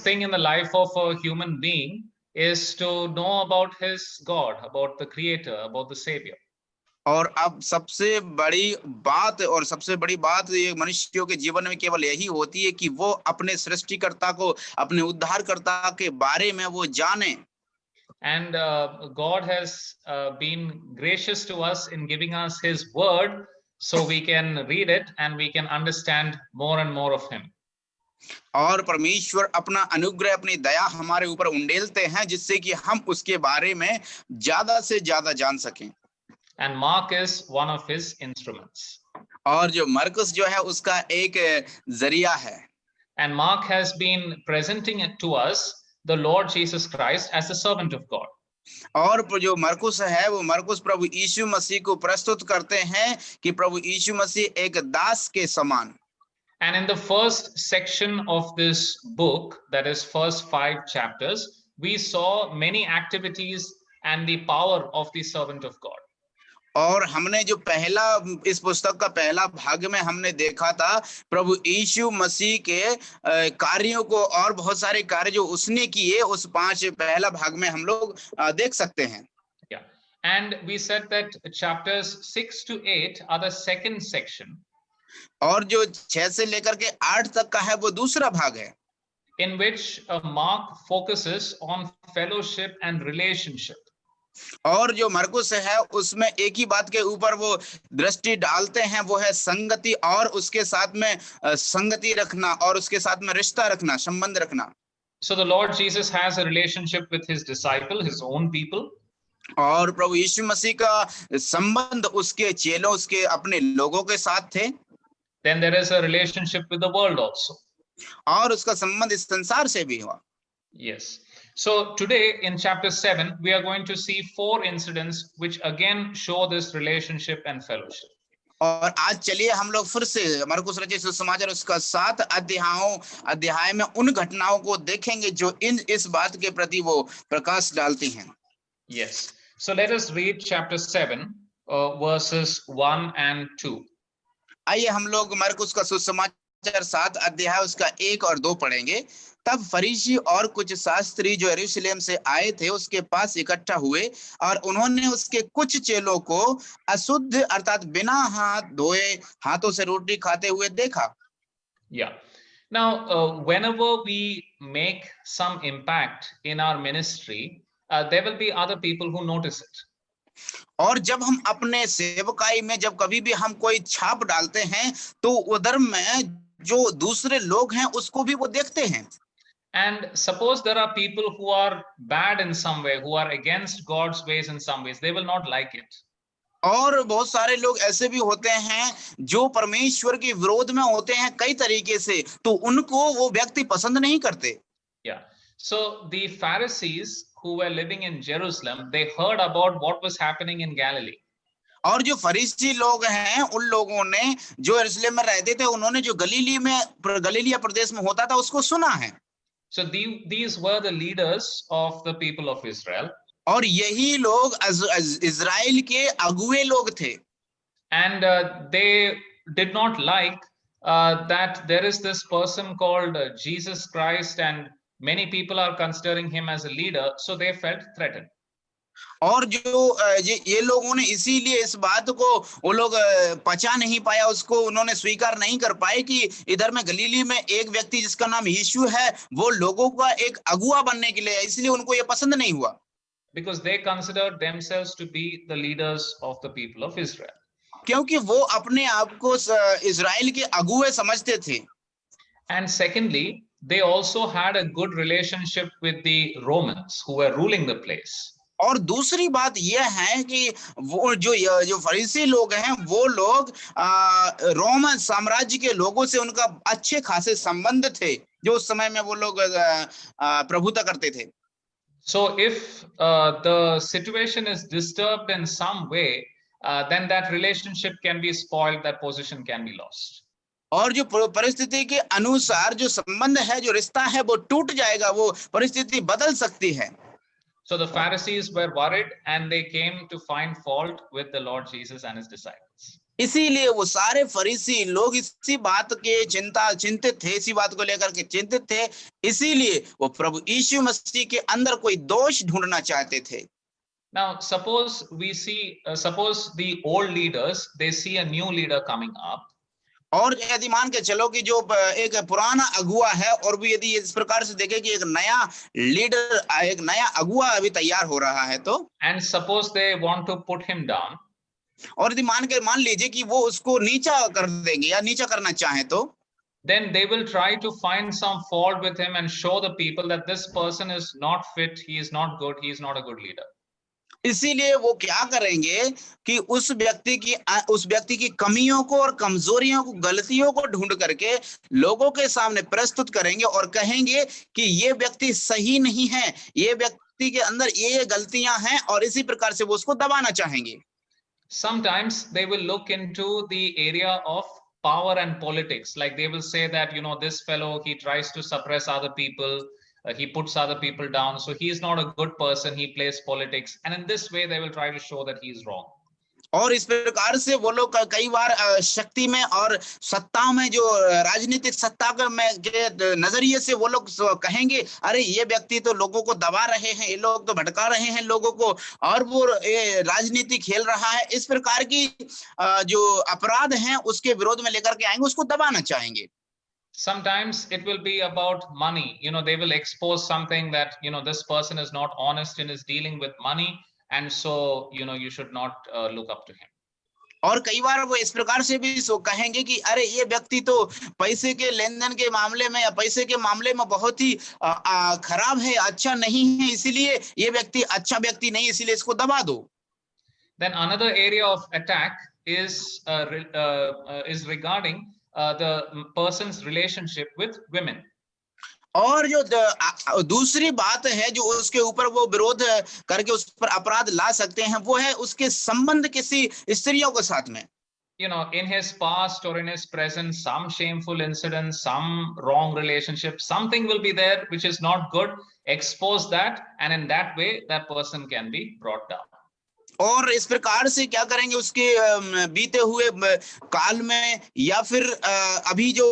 biggest thing in the life of a human being is to know about his God, about the Creator, about the Savior. और अब सबसे बड़ी बात और सबसे बड़ी बात ये मनुष्यों के जीवन में केवल यही होती है कि वो अपने सृष्टिकर्ता को, अपने उद्धारकर्ता के बारे में वो जाने. And God has been gracious to us in giving us His word, so we can read it and we can understand more and more of Him. और परमेश्वर अपना अनुग्रह, अपनी दया हमारे ऊपर उंडेलते हैं जिससे कि हम उसके बारे में ज्यादा से ज्यादा जान सकें. And Mark is one of His instruments. और जो मरकुस जो है उसका एक जरिया है. And Mark has been presenting it to us the Lord Jesus Christ as the servant of God. और जो मरकुस है वो मरकुस प्रभु यीशु मसीह को प्रस्तुत करते हैं कि प्रभु यीशु मसीह एक दास के समान. And in the first section of this book, that is first 5 chapters, we saw many activities and the power of the servant of God. और हमने जो पहला इस पुस्तक का पहला भाग में हमने देखा था प्रभु यीशु मसीह के कार्यों को और बहुत सारे कार्य जो उसने किए उस 5 पहला भाग में हम लोग देख सकते हैं. Yeah. And we said that chapters 6 to 8 are the second section. और जो 6 से लेकर के 8 तक का है वो दूसरा भाग है. In which Mark focuses on fellowship and relationship. और जो मरकुस है उसमें एक ही बात के ऊपर वो दृष्टि डालते हैं, वो है संगति और उसके साथ में संगति रखना और उसके साथ में रिश्ता रखना, संबंध रखना. So the Lord Jesus has a relationship with his disciple, his own people. और प्रभु यीशु मसीह का संबंध उसके चेलों, उसके अपने लोगों के साथ थे. Then there is a relationship with the world also. और उसका संबंध इस संसार से भी हुआ. Yes. So today in chapter 7 we are going to see 4 incidents which again show this relationship and fellowship. और आज चलिए हम लोग फिर से मरकुस रचित सुसमाचार उसका 7 अध्याय में उन घटनाओं को देखेंगे जो इस बात के प्रति वो प्रकाश डालती हैं. Yes. So let us read chapter 7 verses 1 and 2. आइए हम लोग मरकुस का सुसमाचार 7 अध्याय उसका 1 और 2 पढ़ेंगे. तब फरीसी और कुछ शास्त्री जो यरूशलेम से आए थे उसके पास इकट्ठा हुए और उन्होंने उसके कुछ चेलों को अशुद्ध अर्थात बिना हाथ धोए हाथों से रोटी खाते हुए देखा. Yeah. Now, whenever we make some impact in our ministry, there will be other people who notice it. और जब हम अपने सेवकाई में जब कभी भी हम कोई छाप डालते हैं तो उधर में जो दूसरे लोग हैं उसको भी वो देखते हैं. And suppose there are people who are bad in some way, who are against God's ways in some ways, they will not like it. और बहुत सारे लोग ऐसे भी होते हैं जो परमेश्वर के विरोध में होते हैं कई तरीके से, तो उनको वो व्यक्ति पसंद नहीं करते. Yeah. So the Pharisees who were living in Jerusalem, they heard about what was happening in Galilee. और जो फरीसी लोग हैं उन लोगों ने जो यरूशलेम में रहते थे उन्होंने जो गलीलिया प्रदेश में होता था उसको सुना है. So these were the leaders of the people of Israel. और यही लोग इजराइल के अगुए लोग थे. And they did not like that there is this person called Jesus Christ and many people are considering him as a leader, so they felt threatened. और जो ये लोगों ने इसीलिए इस बात को वो लोग पचा नहीं पाया, उसको उन्होंने स्वीकार नहीं कर पाए कि इधर में गलीली में एक व्यक्ति जिसका नाम यीशु है वो लोगों का एक अगुआ बनने के लिए, इसलिए उनको ये पसंद नहीं हुआ. Because they considered themselves to be the leaders of the people of Israel. क्योंकि वो अपने आप को इजराइल के अगुए समझते थे. And secondly, they also had a good relationship with the Romans who were ruling the place. और दूसरी बात यह है कि वो जो फरीसी लोग हैं वो लोग रोमन साम्राज्य के लोगों से उनका अच्छे खासे संबंध थे जो उस समय में वो लोग प्रभुता करते थे. So if the situation is disturbed in some way, then that relationship can be spoiled, that position can be lost. और जो परिस्थिति के अनुसार जो संबंध है, जो रिश्ता है वो टूट जाएगा, वो परिस्थिति बदल सकती है. So the Pharisees were worried and they came to find fault with the Lord Jesus and his disciples. इसीलिए वो सारे फरीसी लोग इसी बात के चिंतित थे, इसी बात को लेकर के चिंतित थे। इसीलिए वो प्रभु यीशु मसीह के अंदर कोई दोष ढूंढना चाहते थे। Now, suppose the old leaders, they see a new leader coming up. और यदि मान के चलो कि जो एक पुराना अगुआ है, और भी यदि इस प्रकार से देखे कि एक नया लीडर, एक नया अगुआ अभी तैयार हो रहा है, तो And suppose they want to put him down. और यदि मान लीजिए कि वो उसको नीचा कर देंगे या नीचा करना चाहे, तो then they will try to find some fault with him and show the people that this person is not fit, he is not good, he is not a good leader. इसीलिए वो क्या करेंगे कि उस व्यक्ति की कमियों को और कमजोरियों को, गलतियों को ढूंढ करके लोगों के सामने प्रस्तुत करेंगे और कहेंगे कि ये व्यक्ति सही नहीं है, ये व्यक्ति के अंदर ये गलतियां हैं, और इसी प्रकार से वो उसको दबाना चाहेंगे। Sometimes they will look into the area of power and politics, like they will say that, this fellow, he tries to suppress other people, he puts other people down, so he is not a good person, he plays politics, and in this way they will try to show that he is wrong. और इस प्रकार से वो लोग कई बार शक्ति में और सत्ता में, जो राजनीतिक सत्ता के नजरिए से वो लोग कहेंगे, अरे ये व्यक्ति तो लोगों को दबा रहे हैं, ये लोग तो भटका रहे हैं लोगों को, और वो ये राजनीति खेल रहा है। इस प्रकार की जो अपराध हैं उसके विरोध में लेकर के आएंगे, उसको दबाना चाहेंगे। Sometimes it will be about money. They will expose something that, this person is not honest in his dealing with money, and so, you should not look up to him. और कई बार वो इस प्रकार से भी कहेंगे कि अरे ये व्यक्ति तो पैसे के लेन देन के मामले में या पैसे के मामले में बहुत ही खराब है, अच्छा नहीं है, इसीलिए ये व्यक्ति अच्छा व्यक्ति नहीं, इसीलिए इसको दबा दो। Then another area of attack is regarding the person's relationship with women. और जो दूसरी बात है जो उसके ऊपर वो विरोध करके उस पर अपराध ला सकते हैं, वो है उसके संबंध किसी स्त्रियों के साथ में। In his past or in his present, some shameful incident, some wrong relationship, something will be there which is not good. Expose that, and in that way that person can be brought down. और इस प्रकार से क्या करेंगे, उसके बीते हुए काल में या फिर अभी जो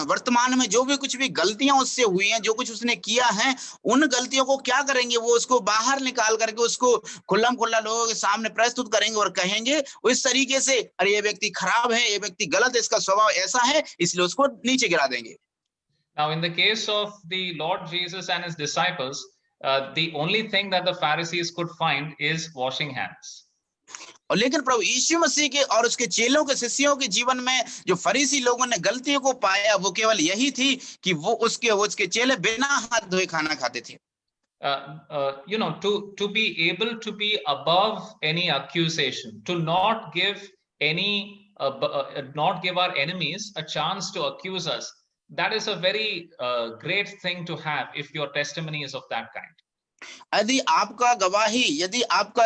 वर्तमान में जो भी कुछ भी गलतियां उससे हुई हैं, जो कुछ उसने किया है, उन गलतियों को क्या करेंगे, वो उसको बाहर निकाल करके उसको खुल्लम खुल्ला लोगों के सामने प्रस्तुत करेंगे और कहेंगे उस तरीके से, अरे ये व्यक्ति खराब है, ये व्यक्ति गलत है, इसका स्वभाव ऐसा है, इसलिए उसको नीचे गिरा देंगे। Now, in the case of the Lord Jesus and his disciples, the only thing that the Pharisees could find is washing hands. और लेकिन प्रभु यीशु मसीह के और उसके चेलों के, शिष्यों के जीवन में जो फरीसी लोगों ने गलतियों को पाया, वो केवल यही थी कि वो उसके चेले बिना हाथ धोए खाना खाते थे। To be able to be above any accusation, to not give not give our enemies a chance to accuse us. That is a very great thing to have if your testimony is of that kind. यदि आपका गवाही, यदि आपका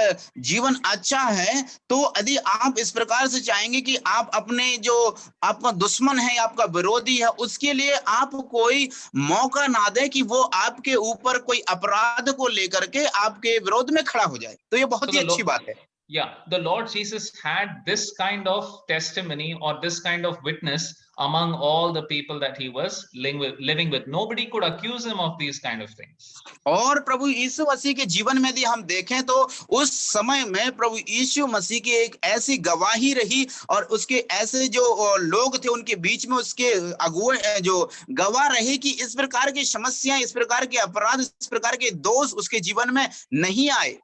जीवन अच्छा है, तो यदि आप इस प्रकार से चाहेंगे कि आप अपने जो आपका दुश्मन है, आपका विरोधी है, उसके लिए आप कोई मौका ना दे कि वो आपके ऊपर कोई अपराध को लेकर के आपके विरोध में खड़ा हो जाए, तो ये बहुत ही अच्छी बात है। Yeah, the Lord Jesus had this kind of testimony or this kind of witness among all the people that he was living with. Nobody could accuse him of these kind of things. और प्रभु यीशु मसीह के जीवन में यदि हम देखें तो उस समय में प्रभु यीशु मसीह की एक ऐसी गवाही रही, और उसके ऐसे जो लोग थे उनके बीच में उसके अगुए जो गवाह रहे कि इस प्रकार की समस्याएं, इस प्रकार के अपराध, इस प्रकार के दोष उसके जीवन में नहीं आए।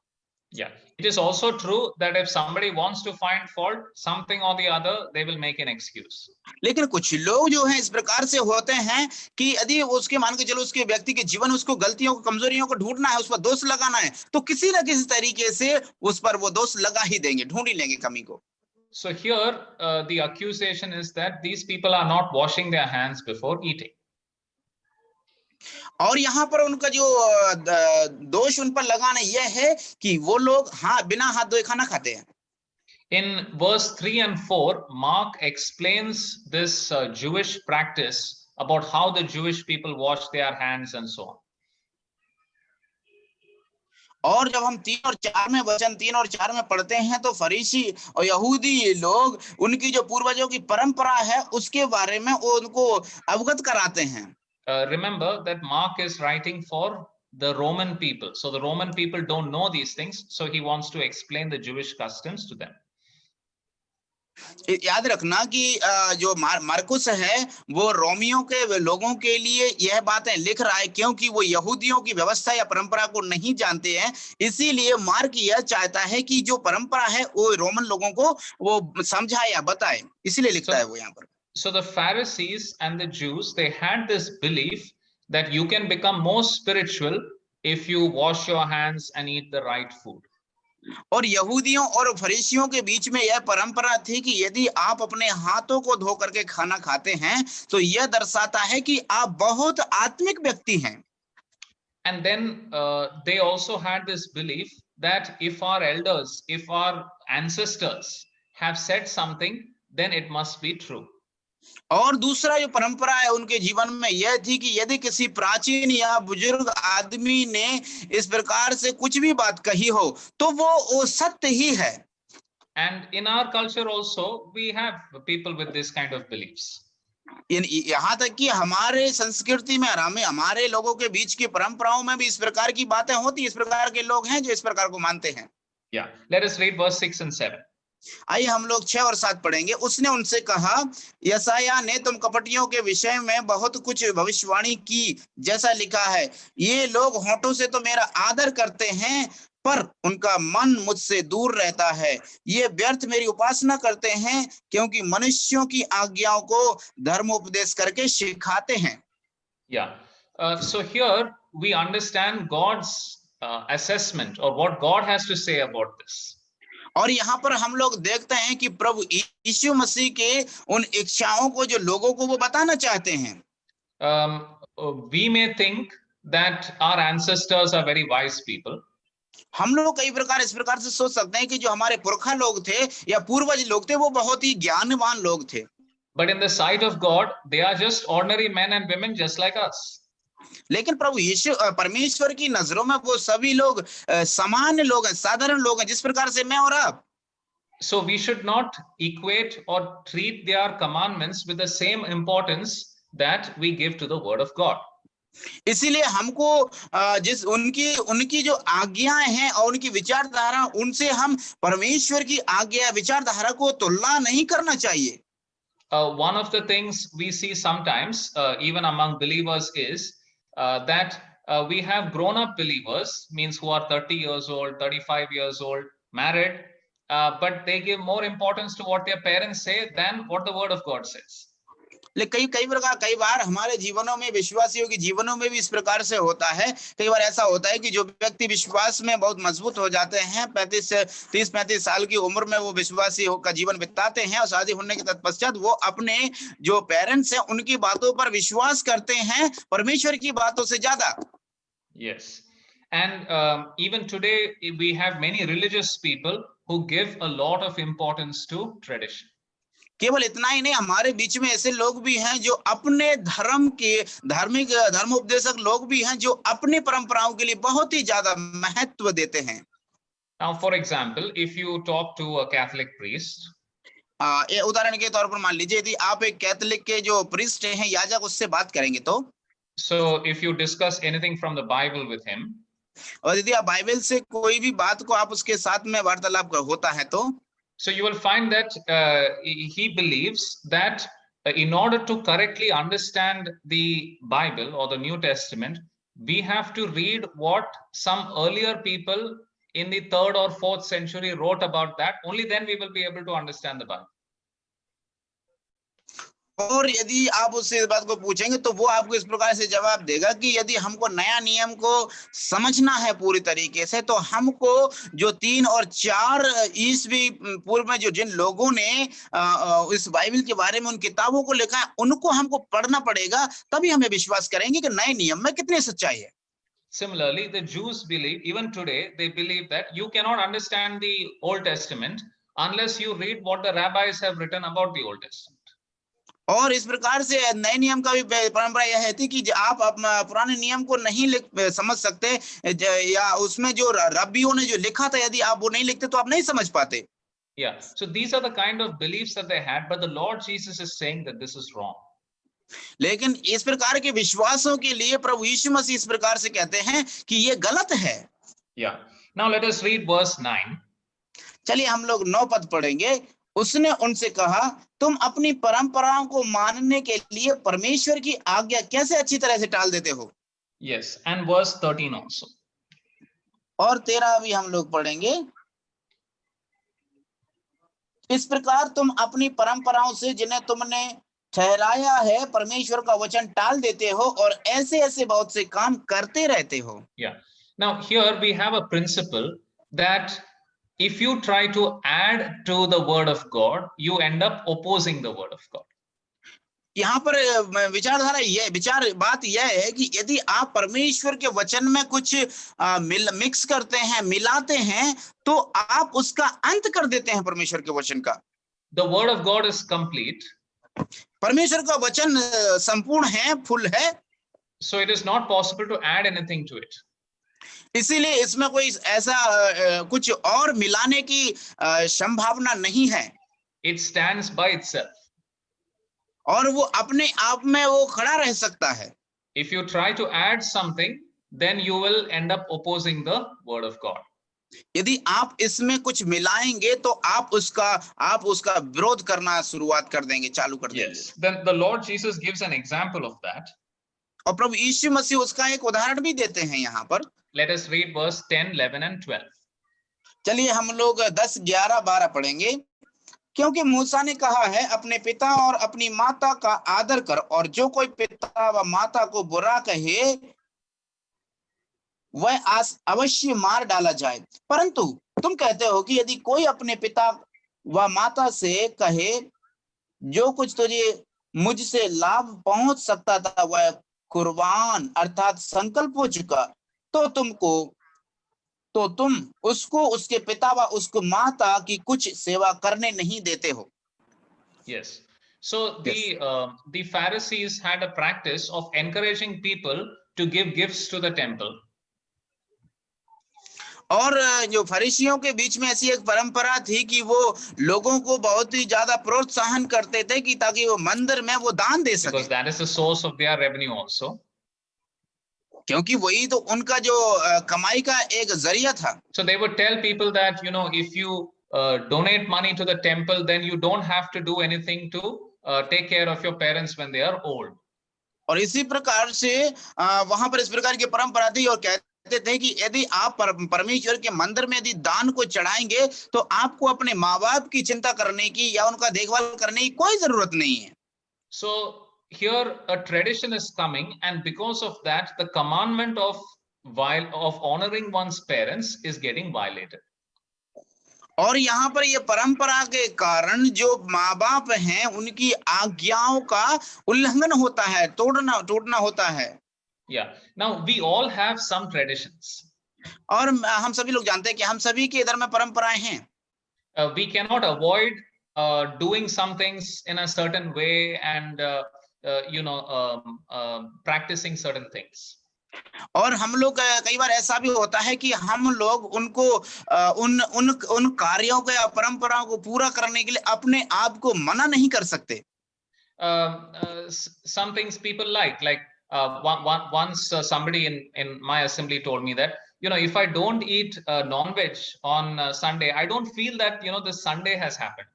Yeah, it is also true that if somebody wants to find fault, something or the other, they will make an excuse. लेकिन कुछ लोग जो हैं इस प्रकार से होते हैं कि यदि उसके मान के चलो उसके व्यक्ति के जीवन, उसको गलतियों को, कमजोरियों को ढूंढना है, उस पर दोष लगाना है, तो किसी न किसी तरीके से उस पर वो दोष लगा ही देंगे, ढूंढ ही लेंगे कमी को। So here the accusation is that these people are not washing their hands before eating. और यहाँ पर उनका जो दोष उन पर लगाना यह है कि वो लोग बिना हाथ धोए खाना खाते हैं। In verse 3 and 4, Mark explains this Jewish practice about how the Jewish people wash their hands and so on. और जब हम 3 और 4 में वचन 3 और 4 में पढ़ते हैं तो फरीसी और यहूदी लोग उनकी जो पूर्वजों की परंपरा है उसके बारे में वो उनको अवगत कराते हैं। Remember that Mark is writing for the Roman people. So the Roman people don't know these things. So he wants to explain the Jewish customs to them. याद रखना कि जो मार्कुस है वो रोमियो के लोगों के लिए यह बातें लिख रहा है क्योंकि वो यहूदियों की व्यवस्था या परंपरा को नहीं जानते हैं। इसीलिए मार्क यह चाहता है कि जो परंपरा है वो रोमन लोगों को वो समझाए या बताए, इसलिए लिखता है वो यहाँ पर। So the Pharisees and the Jews, they had this belief that you can become more spiritual if you wash your hands and eat the right food. और यहूदियों और फरीसियों के बीच में यह परंपरा थी कि यदि आप अपने हाथों को धो करके खाना खाते हैं तो यह दर्शाता है कि आप बहुत आत्मिक व्यक्ति हैं। And then they also had this belief that if our elders, if our ancestors have said something, then it must be true. और दूसरा जो परंपरा है उनके जीवन में यह थी कि यदि किसी प्राचीन या बुजुर्ग आदमी ने इस प्रकार से कुछ भी बात कही हो तो वो सत्य ही है। And in our culture also, we have people with this kind of beliefs. यहाँ तक कि हमारे संस्कृति में हमारे लोगों के बीच की परंपराओं में भी इस प्रकार की बातें होती, इस प्रकार के लोग हैं जो इस प्रकार को मानते हैं। Yeah, let us read verse 6 and 7. आइए हम लोग 6 और 7 पढ़ेंगे। उसने उनसे कहा, यशायाह ने तुम कपटियों के विषय में बहुत कुछ भविष्यवाणी की, जैसा लिखा है, ये लोग होठों से तो मेरा आदर करते हैं पर उनका मन मुझसे दूर रहता है। ये व्यर्थ मेरी उपासना करते हैं क्योंकि मनुष्यों की आज्ञाओं को धर्मोपदेश करके सिखाते हैं। Yeah. So here we understand God's assessment or what God has to say about this. और यहाँ पर हम लोग देखते हैं कि प्रभु यीशु मसीह के उन इच्छाओं को जो लोगों को वो बताना चाहते हैं। We may think that our ancestors are very wise people. हम लोग कई प्रकार इस प्रकार से सोच सकते हैं कि जो हमारे पुरखा लोग थे या पूर्वज लोग थे वो बहुत ही ज्ञानवान लोग थे। But in the sight of God, they are just ordinary men and women just like us. लेकिन प्रभु यीशु परमेश्वर की नजरों में वो सभी लोग सामान्य लोग हैं, साधारण लोग हैं, जिस प्रकार से मैं और आप। So we should not equate or treat their commandments with the same importance that we give to the word of God. इसीलिए हमको जिस उनकी जो आज्ञाएं हैं और उनकी विचारधारा उनसे हम परमेश्वर की आज्ञा विचारधारा को तुलना नहीं करना चाहिए। One of the things we see sometimes, even among believers, is that we have grown-up believers, means who are 30 years old, 35 years old, married, but they give more importance to what their parents say than what the word of God says. लेकिन कई बार हमारे जीवनों में, विश्वासियों के जीवनों में भी इस प्रकार से होता है। कई बार ऐसा होता है कि जो व्यक्ति विश्वास में बहुत मजबूत हो जाते हैं, 30-35 साल की उम्र में वो विश्वासी का जीवन बिताते हैं और शादी होने के तत्पश्चात वो अपने जो पेरेंट्स हैं उनकी बातों पर विश्वास करते हैं परमेश्वर की बातों से ज्यादा। Yes, and even today we have many religious people who give a lot of importance to tradition. केवल इतना ही नहीं, हमारे बीच में ऐसे लोग भी हैं जो अपने धर्म के धर्मोपदेशक लोग भी हैं जो अपनी परंपराओं के लिए बहुत ही ज्यादा महत्व देते हैं। Now, for example, if you talk to a Catholic priest, उदाहरण के तौर पर मान लीजिए यदि आप एक कैथोलिक के जो प्रीस्ट हैं, याजक, उससे बात करेंगे तो so if you discuss anything from the Bible with him, और यदि आप बाइबल से कोई भी बात को आप उसके साथ में वार्तालाप होता है तो so you will find that he believes that in order to correctly understand the Bible or the New Testament, we have to read what some earlier people in the 3rd or 4th century wrote about that. Only then we will be able to understand the Bible. और यदि आप उससे इस बात को पूछेंगे तो वो आपको इस प्रकार से जवाब देगा कि यदि हमको नया नियम को समझना है पूरी तरीके से तो हमको जो 3 और 4 ईस्वी पूर्व में जो जिन लोगों ने इस बाइबल के बारे में उन किताबों को लिखा है उनको हमको पढ़ना पड़ेगा, तभी हमें विश्वास करेंगे कि नए नियम में कितनी सच्चाई है। Similarly, the Jews believe, even today, they believe that you cannot understand the Old Testament unless you read what the rabbis have written about the Old Testament. और इस प्रकार से नए नियम का भी परंपरा यह है थी कि आप पुराने नियम को नहीं समझ सकते, या उसमें जो रब्बियों ने जो लिखा था यदि आप वो नहीं लिखते तो आप नहीं समझ पाते। Yeah. So these are the kind of beliefs that they had, but the Lord Jesus is saying that this is wrong. लेकिन इस प्रकार के विश्वासों के लिए प्रभु यीशु मसीह इस प्रकार से कहते हैं कि ये गलत है। Yeah. Now let us read verse 9. चलिए हम लोग 9 पद पढ़ेंगे। उसने उनसे कहा, तुम अपनी परंपराओं को मानने के लिए परमेश्वर की आज्ञा कैसे अच्छी तरह से टाल देते हो? Yes, and verse 13 also. और 13 भी हम लोग पढ़ेंगे। इस प्रकार तुम अपनी परंपराओं से जिन्हें तुमने ठहराया है परमेश्वर का वचन टाल देते हो और ऐसे ऐसे बहुत से काम करते रहते हो। Yeah. Now here we have a principle that if you try to add to the word of God, you end up opposing the word of God. यहाँ पर बात यह है कि यदि आप परमेश्वर के वचन में कुछ मिक्स करते हैं, मिलाते हैं, तो आप उसका अंत कर देते हैं परमेश्वर के वचन का। The word of God is complete. परमेश्वर का वचन संपूर्ण है, फुल है। So it is not possible to add anything to it. इसीलिए इसमें कोई ऐसा कुछ और मिलाने की संभावना नहीं है। It stands by itself. और वो अपने आप में वो खड़ा रह सकता है। If you try to add something, then you will end up opposing the word of God. यदि आप इसमें कुछ मिलाएंगे तो आप उसका विरोध करना शुरुआत कर देंगे, चालू कर देंगे। Yes. Then the Lord Jesus gives an example of that. और प्रभु यीशु मसीह उसका एक उदाहरण भी देते हैं यहाँ पर। Let us read verse 10, 11 and 12. चलिए हम लोग 10, 11, 12 पढ़ेंगे। क्योंकि मूसा ने कहा है, अपने पिता और अपनी माता का आदर कर, और जो कोई पिता व माता को बुरा कहे वह अवश्य मार डाला जाए। परंतु तुम कहते हो कि यदि कोई अपने पिता व माता से कहे, जो कुछ तुझे मुझसे लाभ पहुंच सकता था वह कुर्बान अर्थात संकल्प हो चुका, तो तुम उसको उसके पिता व उसको माता की कुछ सेवा करने नहीं देते हो। Yes. So the Pharisees had a practice of encouraging people to give gifts to the temple. और जो फरीसियों के बीच में ऐसी एक परंपरा थी कि वो लोगों को बहुत ही ज्यादा प्रोत्साहन करते थे कि ताकि वो मंदिर में वो दान दे सके। Because that is the source of their revenue also. क्योंकि वही तो उनका जो कमाई का एक जरिया था। So they would tell people that, you know, if you donate money to the temple, then you don't have to do anything to take care of your parents when they are old. और इसी प्रकार से वहां पर इस प्रकार की परंपरा थी और कहते थे कि यदि आप परमेश्वर के मंदिर में यदि दान को चढ़ाएंगे तो आपको अपने माँ बाप की चिंता करने की या उनका देखभाल करने की कोई जरूरत नहीं है। So here a tradition is coming, and because of that the commandment of honoring one's parents is getting violated. और यहाँ पर ये परंपरा के कारण जो माँ बाप हैं उनकी आज्ञाओं का उल्लंघन होता है, टूटना होता है। Yeah. Now we all have some traditions. और हम सभी लोग जानते हैं कि हम सभी के इधर में परंपराएं हैं। We cannot avoid doing some things in a certain way and practicing certain things. और हम लोग कई बार ऐसा भी होता है कि हम लोग उनको उन कार्यों को या परंपराओं को पूरा करने के लिए अपने आप को मना नहीं कर सकते। Some things people like once somebody in my assembly told me that, you know, if I don't eat non-veg on Sunday, I don't feel that, you know, this Sunday has happened.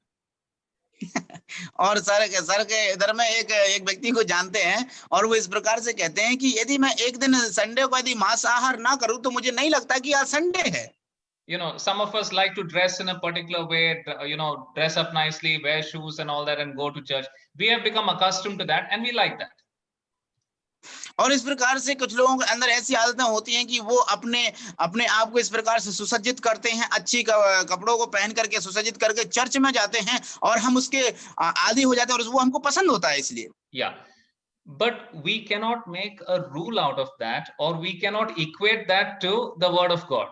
और sir के इधर में एक व्यक्ति को जानते हैं और वो इस प्रकार से कहते हैं कि यदि मैं एक दिन संडे को यदि मांसाहार ना करूं तो मुझे नहीं लगता कि आज संडे है। You know, some of us like to dress in a particular way, you know, dress up nicely, wear shoes and all that and go to church. We have become accustomed to that and we like that. और इस प्रकार से कुछ लोगों के अंदर ऐसी आदतें होती हैं कि वो अपने आप को इस प्रकार से सुसज्जित करते हैं, अच्छी कपड़ों को पहन करके सुसज्जित करके चर्च में जाते हैं और हम उसके आदी हो जाते हैं और वो हमको पसंद होता है इसलिए। Yeah, but we cannot make a rule out of that, or we cannot equate that to the word of God.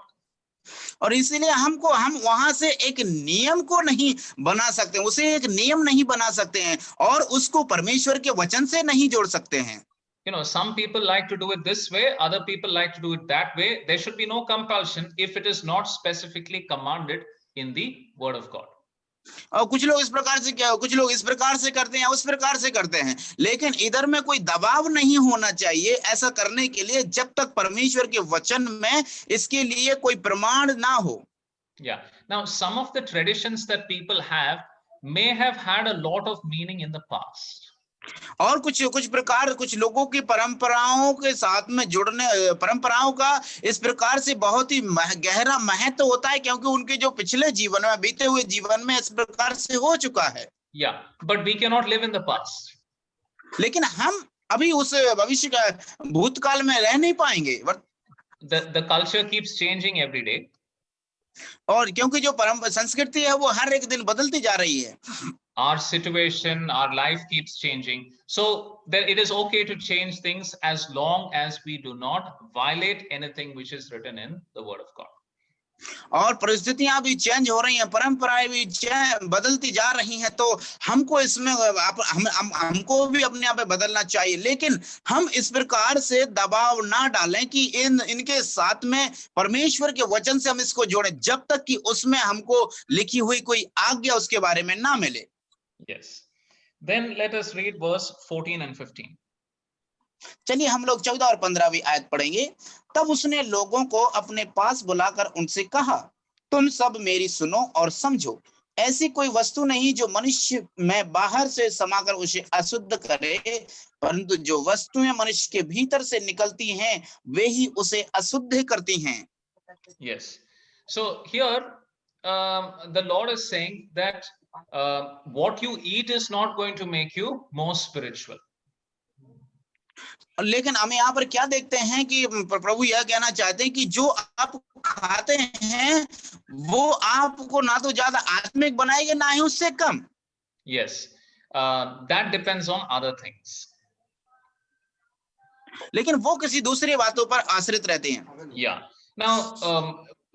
और इसीलिए हम वहां से एक नियम को नहीं बना सकते, उसे एक नियम नहीं बना सकते हैं और उसको परमेश्वर के वचन से नहीं जोड़ सकते हैं। Some people like to do it this way, other people like to do it that way. There should be no compulsion if it is not specifically commanded in the word of God. और कुछ लोग इस प्रकार से करते हैं, उस प्रकार से करते हैं, लेकिन इधर में कोई दबाव नहीं होना चाहिए ऐसा करने के लिए जब तक परमेश्वर के वचन में इसके लिए कोई प्रमाण ना हो। Yeah. Now, some of the traditions that people have may have had a lot of meaning in the past. और कुछ लोगों की परंपराओं के साथ में जुड़ने, परंपराओं का इस प्रकार से बहुत ही गहरा महत्व होता है, क्योंकि उनके जो पिछले जीवन में, बीते हुए जीवन में इस प्रकार से हो चुका है। Yeah, but we cannot live in the past. लेकिन हम अभी उस भविष्य का भूतकाल में रह नहीं पाएंगे। The culture keeps changing every day. और क्योंकि जो संस्कृति है वो हर एक दिन बदलती जा रही है। Our situation, our life keeps changing. So it is okay to change things as long as we do not violate anything which is written in the word of God. और परिस्थितियां भी चेंज हो रही हैं, परंपराएं भी बदलती जा रही हैं, तो हमको इसमें हमको भी अपने आप में बदलना चाहिए, लेकिन हम इस प्रकार से दबाव ना डालें कि इनके साथ में परमेश्वर के वचन से हम इसको जोड़ें, जब तक कि उसमें हमको लिखी हुई कोई आज्ञा उसके बारे में ना मिले। Yes. Then let us read verse 14 and 15. चलिए हम लोग 14 और 15वीं आयत पढ़ेंगे। तब उसने लोगों को अपने पास बुलाकर उनसे कहा, तुम सब मेरी सुनो और समझो, ऐसी कोई वस्तु नहीं जो मनुष्य में बाहर से समाकर उसे अशुद्ध करे, परंतु जो वस्तुएं मनुष्य के भीतर से निकलती हैं वे ही उसे अशुद्ध करती हैं। Yes. So here the Lord is saying that what you eat is not going to make you more spiritual. लेकिन हम यहाँ पर क्या देखते हैं कि प्रभु यह कहना चाहते हैं कि जो आप खाते हैं वो आपको ना तो ज्यादा आत्मिक बनाएगा ना ही उससे कम। Yes, that depends on other things. लेकिन वो किसी दूसरी बातों पर आश्रित रहते हैं। Yeah. Now,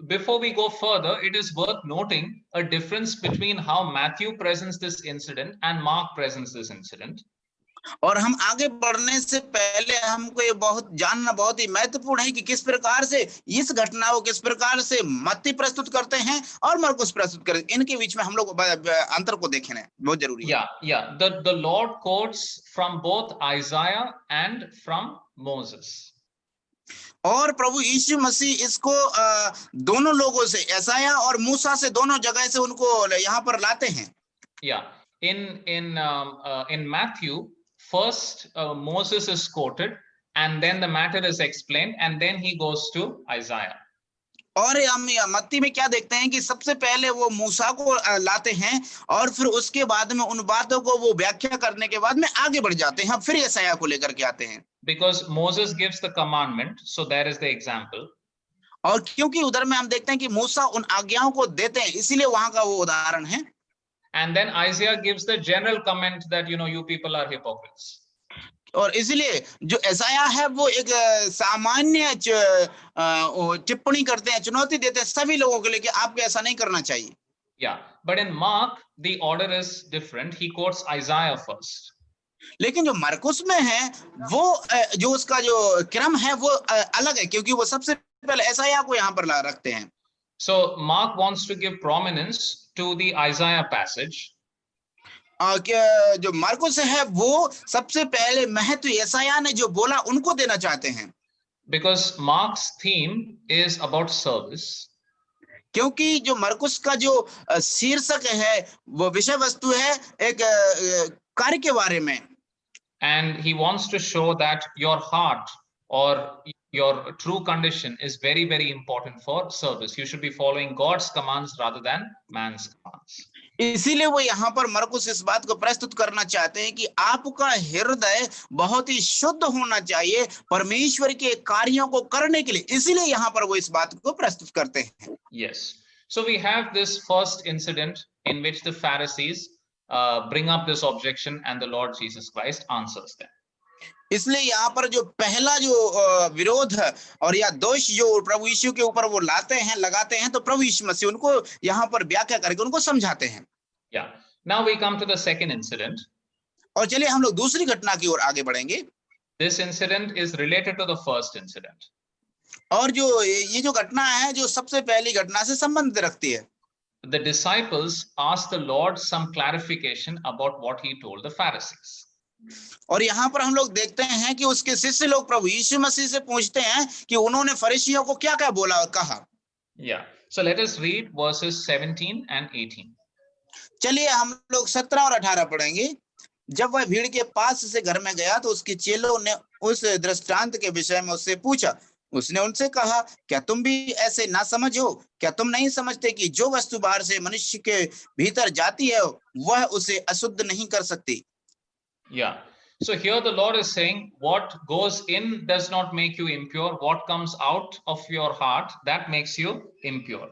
before we go further, it is worth noting a difference between how Matthew presents this incident and Mark presents this incident. और हम आगे बढ़ने से पहले हमको ये जानना बहुत ही महत्वपूर्ण है कि किस प्रकार से इस घटना को किस प्रकार से मत्ती प्रस्तुत करते हैं और मरकुस प्रस्तुत करते हैं, इनके बीच में हम लोग अंतर को देखना बहुत जरूरी है। Yeah. The Lord quotes from both Isaiah and from Moses. और प्रभु यीशु मसीह इसको दोनों लोगों से, यशायाह और मूसा से, दोनों जगह से उनको यहाँ पर लाते हैं। Yeah. In Matthew, first Moses is quoted and then the matter is explained and then he goes to Isaiah. और हम मत्ती में क्या देखते हैं कि सबसे पहले वो मूसा को लाते हैं और फिर उसके बाद में उन बातों को वो व्याख्या करने के बाद में आगे बढ़ जाते हैं, फिर यशायाह को लेकर के आते हैं। Because Moses gives the commandment, so there is the example. और क्योंकि उधर में हम देखते हैं कि मूसा उन आज्ञाओं को देते हैं, इसीलिए वहां का वो उदाहरण है। And then Isaiah gives the general comment that you people are hypocrites. और इसलिए जो यशायाह है वो एक सामान्य टिप्पणी करते हैं, चुनौती देते हैं सभी लोगों के लिए कि आपको ऐसा नहीं करना चाहिए। Yeah, but in Mark the order is different. He quotes Isaiah first. लेकिन जो मरकुस में है वो जो उसका जो क्रम है वो अलग है, क्योंकि वो सबसे पहले यशायाह को यहाँ पर रखते हैं। So Mark wants to give prominence to the Isaiah passage. जो मार्कुस है वो सबसे पहले महत्व यशायाह ने जो बोला उनको देना चाहते हैं। Because Mark's theme is about service. क्योंकि जो मरकुस का जो शीर्षक है वो विषय वस्तु है एक कार्य के बारे में। And he wants to show that your heart or your true condition is very, very important for service. You should be following God's commands rather than man's commands. इसीलिए वो यहाँ पर मरकुस इस बात को प्रस्तुत करना चाहते हैं कि आपका हृदय बहुत ही शुद्ध होना चाहिए परमेश्वर के कार्यों को करने के लिए, इसीलिए यहाँ पर वो इस बात को प्रस्तुत करते हैं। Yes. So we have this first incident in which the Pharisees bring up this objection and the Lord Jesus Christ answers them. इसलिए यहाँ पर जो पहला जो विरोध और या दोष जो प्रभु यीशु के ऊपर वो लाते हैं, लगाते हैं, तो प्रभु यीशु मसीह उनको यहाँ पर व्याख्या करके उनको समझाते हैं। Yeah. Now we come to the second incident. और चलिए हम लोग दूसरी घटना की ओर आगे बढ़ेंगे। This incident is related to the first incident. और जो ये जो घटना है जो सबसे पहली घटना से संबंध रखती है। The disciples asked the Lord some clarification about what he told the Pharisees. और यहाँ पर हम लोग देखते हैं कि उसके शिष्य लोग प्रभु यीशु मसीह से पूछते हैं कि उन्होंने फरीसियों को क्या क्या बोला और कहा। Yeah. So let us read verses 17 and 18. चलिए हम लोग 17 और 18 पढ़ेंगे। जब वह भीड़ के पास से घर में गया तो उसके चेलों ने उस दृष्टांत के विषय में उससे पूछा। उसने उनसे कहा, क्या तुम भी ऐसे ना समझ हो? क्या तुम नहीं समझते कि जो वस्तु बाहर से मनुष्य के भीतर जाती है वह उसे अशुद्ध नहीं कर सकती? Yeah. So here the Lord is saying, what goes in does not make you impure. What comes out of your heart, that makes you impure.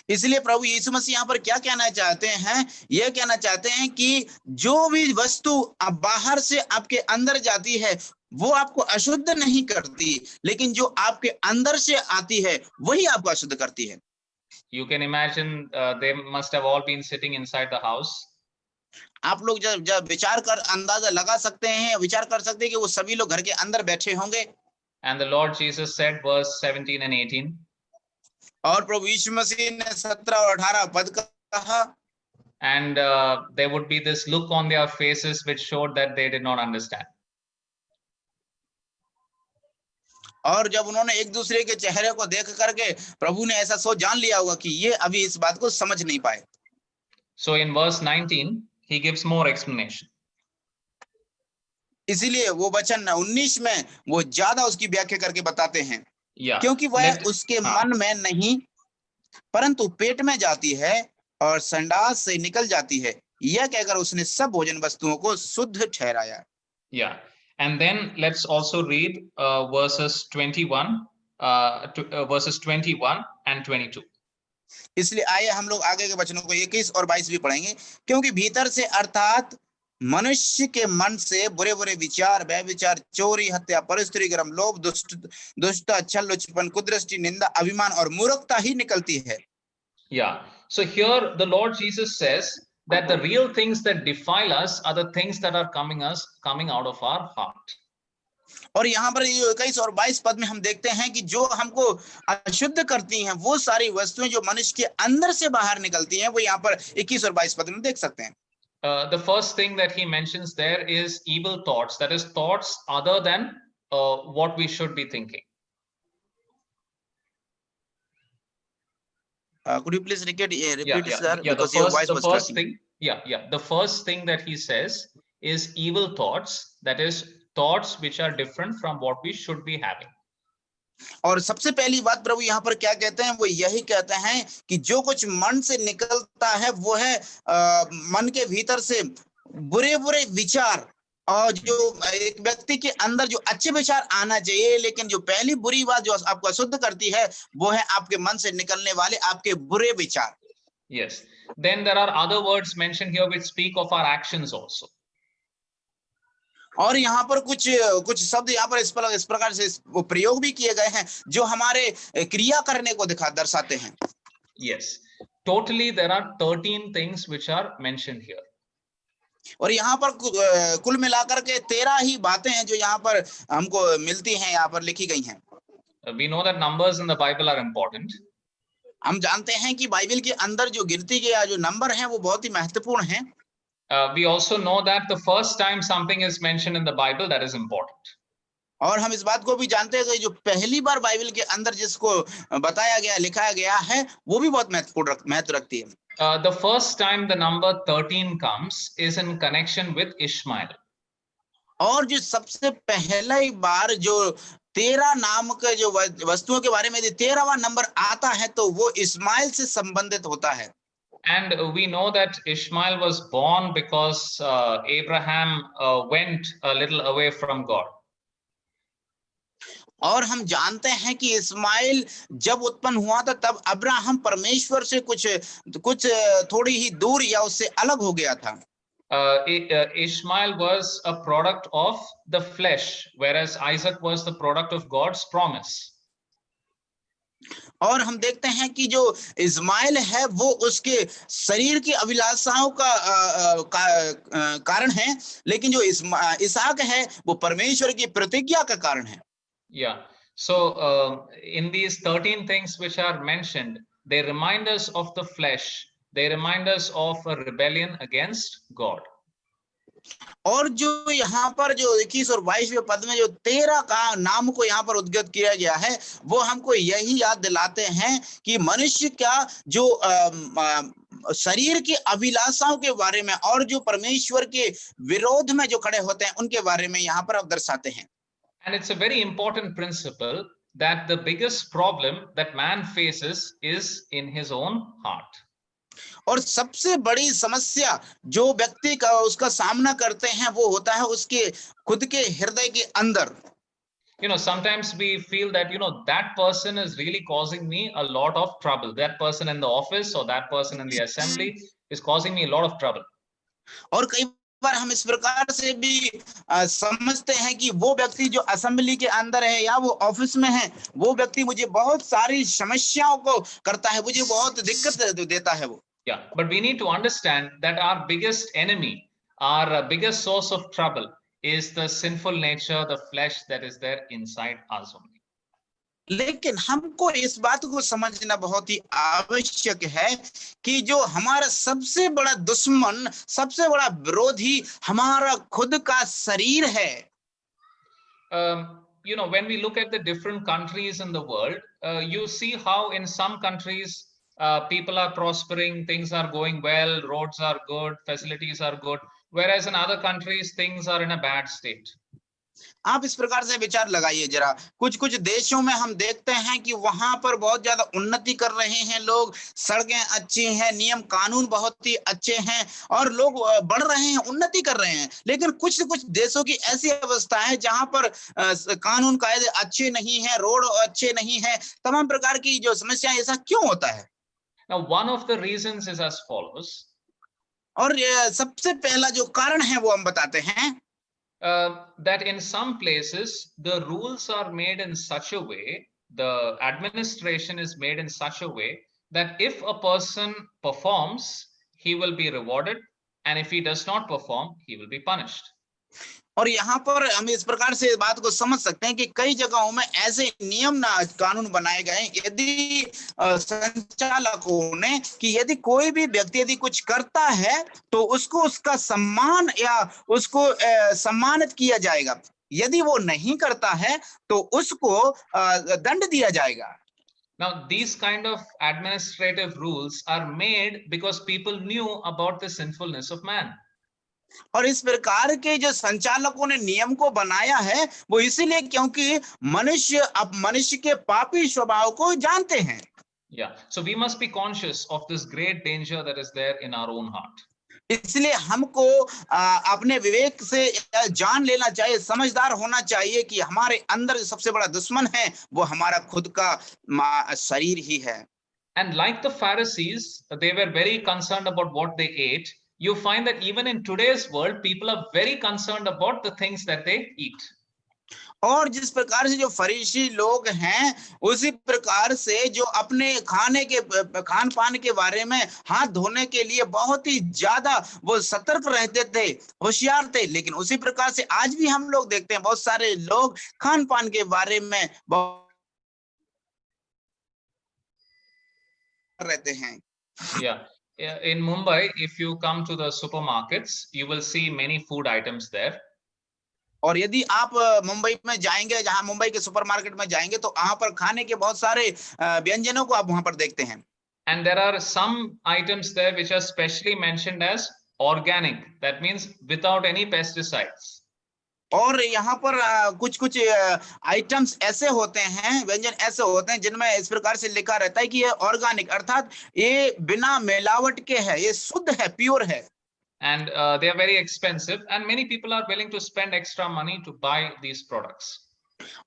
इसलिए प्रभु यीशु मसीह यहाँ पर क्या कहना चाहते हैं? यह कहना चाहते हैं कि जो भी वस्तु बाहर से आपके अंदर जाती है वो आपको अशुद्ध नहीं करती, लेकिन जो आपके अंदर से आती है वही आपको अशुद्ध करती है। You can imagine they must have all been sitting inside the house. आप लोग जब विचार कर अंदाजा लगा सकते हैं, विचार कर सकते हैं कि वो सभी लोग घर के अंदर बैठे होंगे। And the Lord Jesus said, verse 17 and 18. और प्रभु यीशु मसीह ने 17 और 18 पद कहा। And there would be this look on their faces which showed that they did not understand. और जब उन्होंने एक दूसरे के चेहरे को देख करके प्रभु ने ऐसा सोच जान लिया होगा कि ये अभी इस बात को समझ नहीं पाए। So in verse 19 he gives more explanation. इसीलिए वो वचन 19 में वो ज्यादा उसकी व्याख्या करके बताते हैं। Yeah. क्योंकि वह उसके मन में नहीं परंतु पेट में जाती है और संडास से निकल जाती है, यह कहकर उसने सब भोजन वस्तुओं को शुद्ध ठहराया। Yeah. And then let's also read verses 21 and 22. इसलिए आइए हम लोग आगे के वचनों को 21 और 22 भी पढ़ेंगे। क्योंकि भीतर से अर्थात मनुष्य के मन से बुरे बुरे विचार, व्यभिचार, चोरी, हत्या, परस्त्रीगर्म, लोभ, दुष्टता, छल, लुचपन, कुदृष्टि, निंदा, अभिमान और मूर्खता ही निकलती है। Yeah. So here the Lord Jesus says that the real things that defile us are the things that are coming out of our heart. और यहाँ पर 21 और 22 पद में हम देखते हैं कि जो हमको अशुद्ध करती हैं वो सारी वस्तुएं जो मनुष्य के अंदर से बाहर निकलती हैं, वो यहाँ पर 21 और 22 पद में देख सकते हैं। The first thing that he mentions there is evil thoughts, that is thoughts other than what we should be thinking. Could you please repeat sir? Yeah, because your voice was cracking. The first thing that he says is evil thoughts, that is thoughts which are different from what we should be having. और सबसे पहली बात प्रभु यहाँ पर क्या कहते हैं, वो यही कहते हैं कि जो कुछ मन से निकलता है वो है मन के भीतर से बुरे बुरे विचार, और जो एक व्यक्ति के अंदर जो अच्छे विचार आना चाहिए, लेकिन जो पहली बुरी बात जो आपको अशुद्ध करती है वो है आपके मन से निकलने वाले आपके बुरे विचार। Yes. Then there are other words mentioned here which speak of our actions also. और यहाँ पर कुछ शब्द यहाँ पर इस प्रकार से वो प्रयोग भी किए गए हैं जो हमारे क्रिया करने को दर्शाते हैं। Yes. Totally there are 13 things which are mentioned here. और यहाँ पर कुल मिलाकर के 13 ही बातें हैं जो यहाँ पर हमको मिलती हैं, यहाँ पर लिखी गई हैं। We know that numbers in the Bible are important. हम जानते हैं कि बाइबल के अंदर जो गिनती के जो नंबर हैं वो बहुत ही महत्वपूर्ण हैं। We also know that the first time something is mentioned in the Bible, that is important. और हम इस बात को भी जानते हैं कि जो पहली बार बाइबल के अंदर जिसको बताया गया, लिखाया गया है, वो भी बहुत महत्व रखती है। The first time the number 13 comes is in connection with Ishmael. और जो सबसे पहला बार जो 13 नाम के जो वस्तुओं के बारे में 13वां नंबर आता है तो वो इस्माइल से संबंधित होता है। And we know that Ishmael was born because Abraham went a little away from God. और हम जानते हैं कि इस्माइल जब उत्पन्न हुआ था तब अब्राहम परमेश्वर से कुछ थोड़ी ही दूर या उससे अलग हो गया था। Ishmael was a product of the flesh, whereas Isaac was the product of God's promise. और हम देखते हैं कि जो इस्माइल है वो उसके शरीर की अभिलाषाओं का कारण है, लेकिन जो इसहाक है वो परमेश्वर की प्रतिज्ञा का कारण है. Yeah. So in these 13 things which are mentioned, they remind us of the flesh. They remind us of a rebellion against God. और जो यहाँ पर जो 21 और 22वें पद में जो 13 का नाम को यहाँ पर उद्गत किया गया है, वो हमको यही याद दिलाते हैं कि मनुष्य का जो शरीर की अभिलाषाओं के बारे में और जो परमेश्वर के विरोध में जो खड़े होते हैं उनके बारे में यहाँ पर अब दर्शाते हैं. And it's a very important principle that the biggest problem that man faces is in his own heart. और सबसे बड़ी समस्या जो व्यक्ति का उसका सामना करते हैं वो होता है उसके खुद के हृदय के अंदर. You know, sometimes we feel that, you know, that person is really causing me a lot of trouble. That person in the office or that person in the assembly is causing me a lot of trouble. और कई बार हम इस प्रकार से भी समझते हैं कि वो व्यक्ति जो असेंबली के अंदर है या वो ऑफिस में है, वो व्यक्ति मुझे बहुत सारी समस्याओं को करता है, मुझे बहुत दिक्कत देता है वो. Yeah, but we need to understand that our biggest enemy, our biggest source of trouble is the sinful nature, the flesh that is there inside us only. लेकिन हमको इस बात को समझना बहुत ही आवश्यक है कि जो हमारा सबसे बड़ा दुश्मन, सबसे बड़ा विरोधी हमारा खुद का शरीर है. You know, when we look at the different countries in the world, you see how in some countries people are prospering, things are going well, roads are good, facilities are good, whereas in other countries things are in a bad state. आप इस प्रकार से विचार लगाइए जरा. कुछ कुछ देशों में हम देखते हैं कि वहां पर बहुत ज्यादा उन्नति कर रहे हैं लोग, सड़कें अच्छी हैं, नियम कानून बहुत ही अच्छे हैं और लोग बढ़ रहे हैं, उन्नति कर रहे हैं. लेकिन कुछ देशों की ऐसी अवस्था है जहां पर कानून कायदे अच्छे नहीं हैं, रोड अच्छे नहीं है, तमाम प्रकार की जो समस्याएं. ऐसा क्यों होता है? Now, one of the reasons is as follows. और सबसे पहला जो कारण है वो हम बताते हैं. That in some places the rules are made in such a way, the administration is made in such a way that if a person performs, he will be rewarded, and if he does not perform, he will be punished. और यहाँ पर हम इस प्रकार से बात को समझ सकते हैं कि कई जगहों में ऐसे नियम ना कानून बनाए गए, यदि संचालकों ने कि यदि कोई भी व्यक्ति यदि कुछ करता है तो उसको उसका सम्मान या उसको सम्मानित किया जाएगा, यदि वो नहीं करता है तो उसको दंड दिया जाएगा. Now, these kind of administrative rules are made because people knew about the sinfulness of man. और इस प्रकार के जो संचालकों ने नियम को बनाया है वो इसीलिए क्योंकि मनुष्य अब मनुष्य के पापी स्वभाव को जानते हैं. Yeah, so we must be conscious of this great danger that is there in our own heart. इसलिए हमको अपने विवेक से जान लेना चाहिए, समझदार होना चाहिए कि हमारे अंदर जो सबसे बड़ा दुश्मन है वो हमारा खुद का शरीर ही है. And like the Pharisees, they were very concerned about what they ate. You find that even in today's world, people are very concerned about the things that they eat. और जिस प्रकार से जो फरीसी लोग हैं उसी प्रकार से जो अपने खाने के खान पान के बारे में हाथ धोने के लिए बहुत ही ज्यादा वो सतर्क रहते थे, होशियार थे. लेकिन उसी प्रकार से आज भी हम लोग देखते हैं बहुत सारे लोग खान पान के बारे में रहते हैं. Yeah. In Mumbai, if you come to the supermarkets, you will see many food items there. और यदि आप मुंबई में जाएंगे, जहां मुंबई के सुपरमार्केट में जाएंगे तो वहां पर खाने के बहुत सारे व्यंजनों को आप वहां पर देखते हैं. And there are some items there which are specially mentioned as organic. That means without any pesticides. और यहाँ पर कुछ कुछ आइटम्स ऐसे होते हैं, व्यंजन ऐसे होते हैं जिनमें इस प्रकार से लिखा रहता है कि ये ऑर्गेनिक, अर्थात ये बिना मिलावट के है, ये शुद्ध है, प्योर है. And they are very expensive, and many people are willing to spend extra money to buy these products.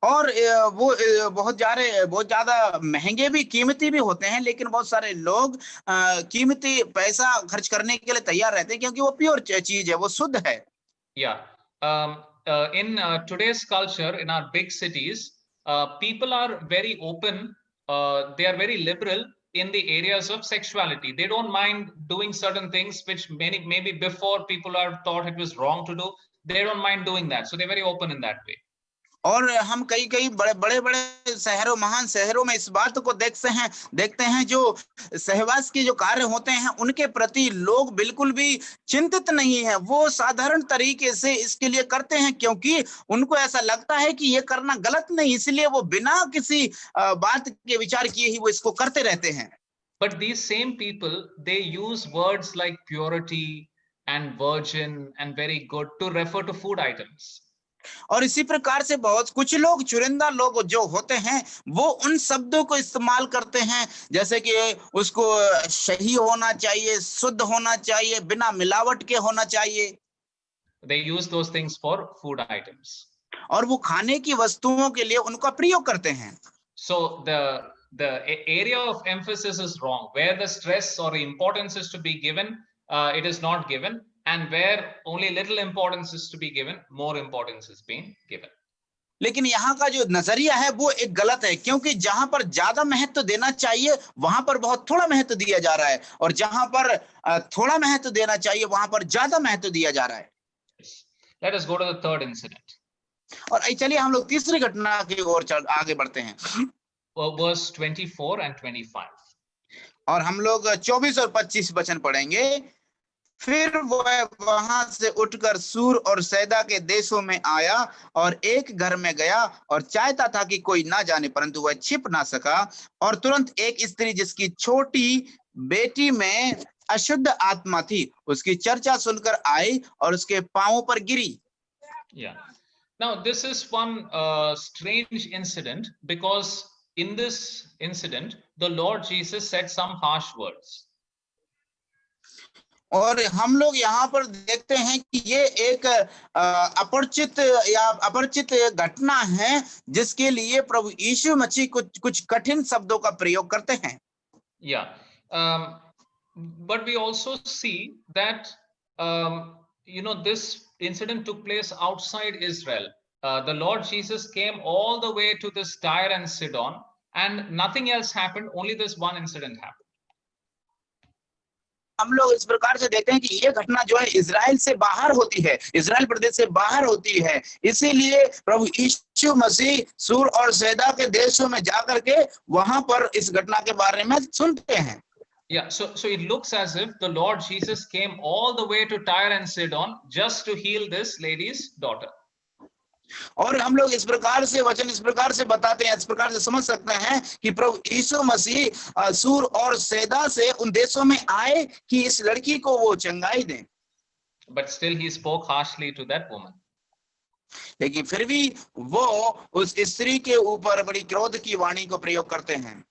और वो बहुत ज्यादा महंगे भी, कीमती भी होते हैं, लेकिन बहुत सारे लोग कीमती पैसा खर्च करने के लिए तैयार रहते हैं क्योंकि वो प्योर चीज है, वो शुद्ध है। Yeah. In today's culture, in our big cities, people are very open. They are very liberal in the areas of sexuality. They don't mind doing certain things which maybe before people are thought it was wrong to do. They don't mind doing that. So they're very open in that way. और हम कई कई बड़े शहरों, महान शहरों में इस बात को देखते हैं जो सहवास के जो कार्य होते हैं उनके प्रति लोग बिल्कुल भी चिंतित नहीं है। वो साधारण तरीके से इसके लिए करते हैं क्योंकि उनको ऐसा लगता है कि ये करना गलत नहीं, इसलिए वो बिना किसी बात के विचार किए ही वो इसको करते रहते हैं। But these same people, they use words like purity and virgin and very good to refer to food items. और इसी प्रकार से बहुत कुछ लोग, चुनिंदा लोग जो होते हैं, वो उन शब्दों को इस्तेमाल करते हैं जैसे कि उसको सही होना चाहिए, शुद्ध होना चाहिए, बिना मिलावट के होना चाहिए। They use those things for food items. और वो खाने की वस्तुओं के लिए उनका प्रयोग करते हैं। So the area of emphasis is wrong. Where the stress or importance is to be given, it is not given. And where only little importance is to be given, more importance is being given. लेकिन यहाँ का जो नजरिया है वो एक गलत है, क्योंकि जहां पर ज्यादा महत्व देना चाहिए वहां पर बहुत थोड़ा महत्व दिया जा रहा है, और जहां पर थोड़ा महत्व देना चाहिए वहां पर ज्यादा महत्व दिया जा रहा है। Let us go to the third incident. और चलिए हम लोग तीसरी घटना की ओर आगे बढ़ते हैं। Verse 24 and 25. और हम लोग 24 और 25 वचन पढ़ेंगे। फिर वह वहां से उठकर सूर और सैदा के देशों में आया और एक घर में गया और चाहता था कि कोई ना जाने, परंतु वह छिप ना सका। और तुरंत एक स्त्री जिसकी छोटी बेटी में अशुद्ध आत्मा थी उसकी चर्चा सुनकर आई और उसके पांवों पर गिरी। Yeah. Now this is one strange incident, because in this incident the Lord Jesus said some harsh words. और हम लोग यहाँ पर देखते हैं कि ये एक अपरिचित घटना है जिसके लिए प्रभु यीशु मसीह कुछ कठिन शब्दों का प्रयोग करते हैं। Yeah. But we also see that this incident took place outside Israel. The Lord Jesus came all the way to this Tyre and Sidon, and nothing else happened. Only this one incident happened. हम लोग इस प्रकार से देखते हैं कि ये घटना जो है इजराइल से बाहर होती है, इजराइल प्रदेश से बाहर होती है, इसीलिए प्रभु यीशु मसीह सूर और सैदा के देशों में जाकर के वहां पर इस घटना के बारे में सुनते हैं। Yeah, so it looks as if the Lord Jesus came all the way to Tyre and Sidon just to heal this lady's daughter. और हम लोग इस प्रकार से वचन इस प्रकार से बताते हैं, इस प्रकार से समझ सकते हैं कि प्रभु यीशु मसीह सूर और सैदा से उन देशों में आए कि इस लड़की को वो चंगाई दें। But still he spoke harshly to that woman. लेकिन फिर भी वो उस स्त्री के ऊपर बड़ी क्रोध की वाणी को प्रयोग करते हैं।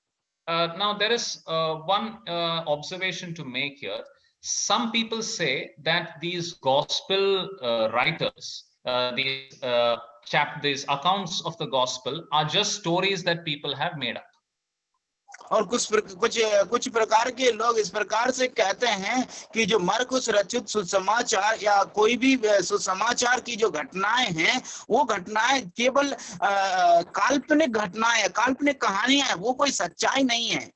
Now there is one observation to make here. Some people say that these gospel writers, these accounts of the gospel are just stories that people have made up. और कुछ प्रकार के लोग इस प्रकार से कहते हैं कि जो मरकुस रचित सुसमाचार या कोई भी सुसमाचार की जो घटनाएं हैं वो घटनाएं केवल काल्पनिक घटनाएं, काल्पनिक कहानियां हैं, वो कोई सच्चाई नहीं है।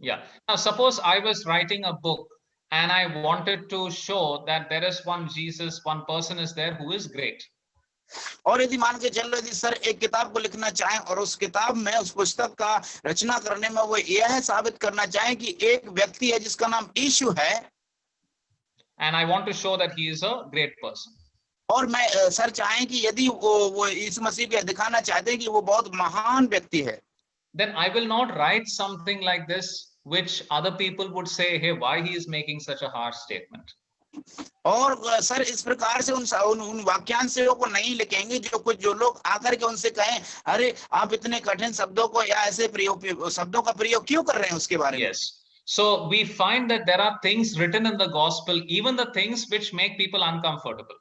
Yeah. Now suppose I was writing a book and I wanted to show that there is one Jesus, one person is there who is great. और यदि मान के चलो यदि सर एक किताब को लिखना चाहें और उस किताब में उस पुस्तक का रचना करने में वो यह साबित करना चाहें कि एक व्यक्ति है जिसका नाम यीशु है, and I want to show that he is a great person. और मैं सर चाहें कि यदि वो यीशु मसीह को दिखाना चाहते हैं कि वो बहुत महान व्यक्ति है, then I will not write something like this which other people would say, hey, why he is making such a harsh statement. और सर इस प्रकार से उन वाक्यांशों को नहीं लिखेंगे जो लोग आकर के उनसे कहें, अरे आप इतने कठिन शब्दों को या ऐसे शब्दों का प्रयोग क्यों कर रहे हैं उसके बारे में। Yes. So we find that there are things written in the gospel, even the things which make people uncomfortable.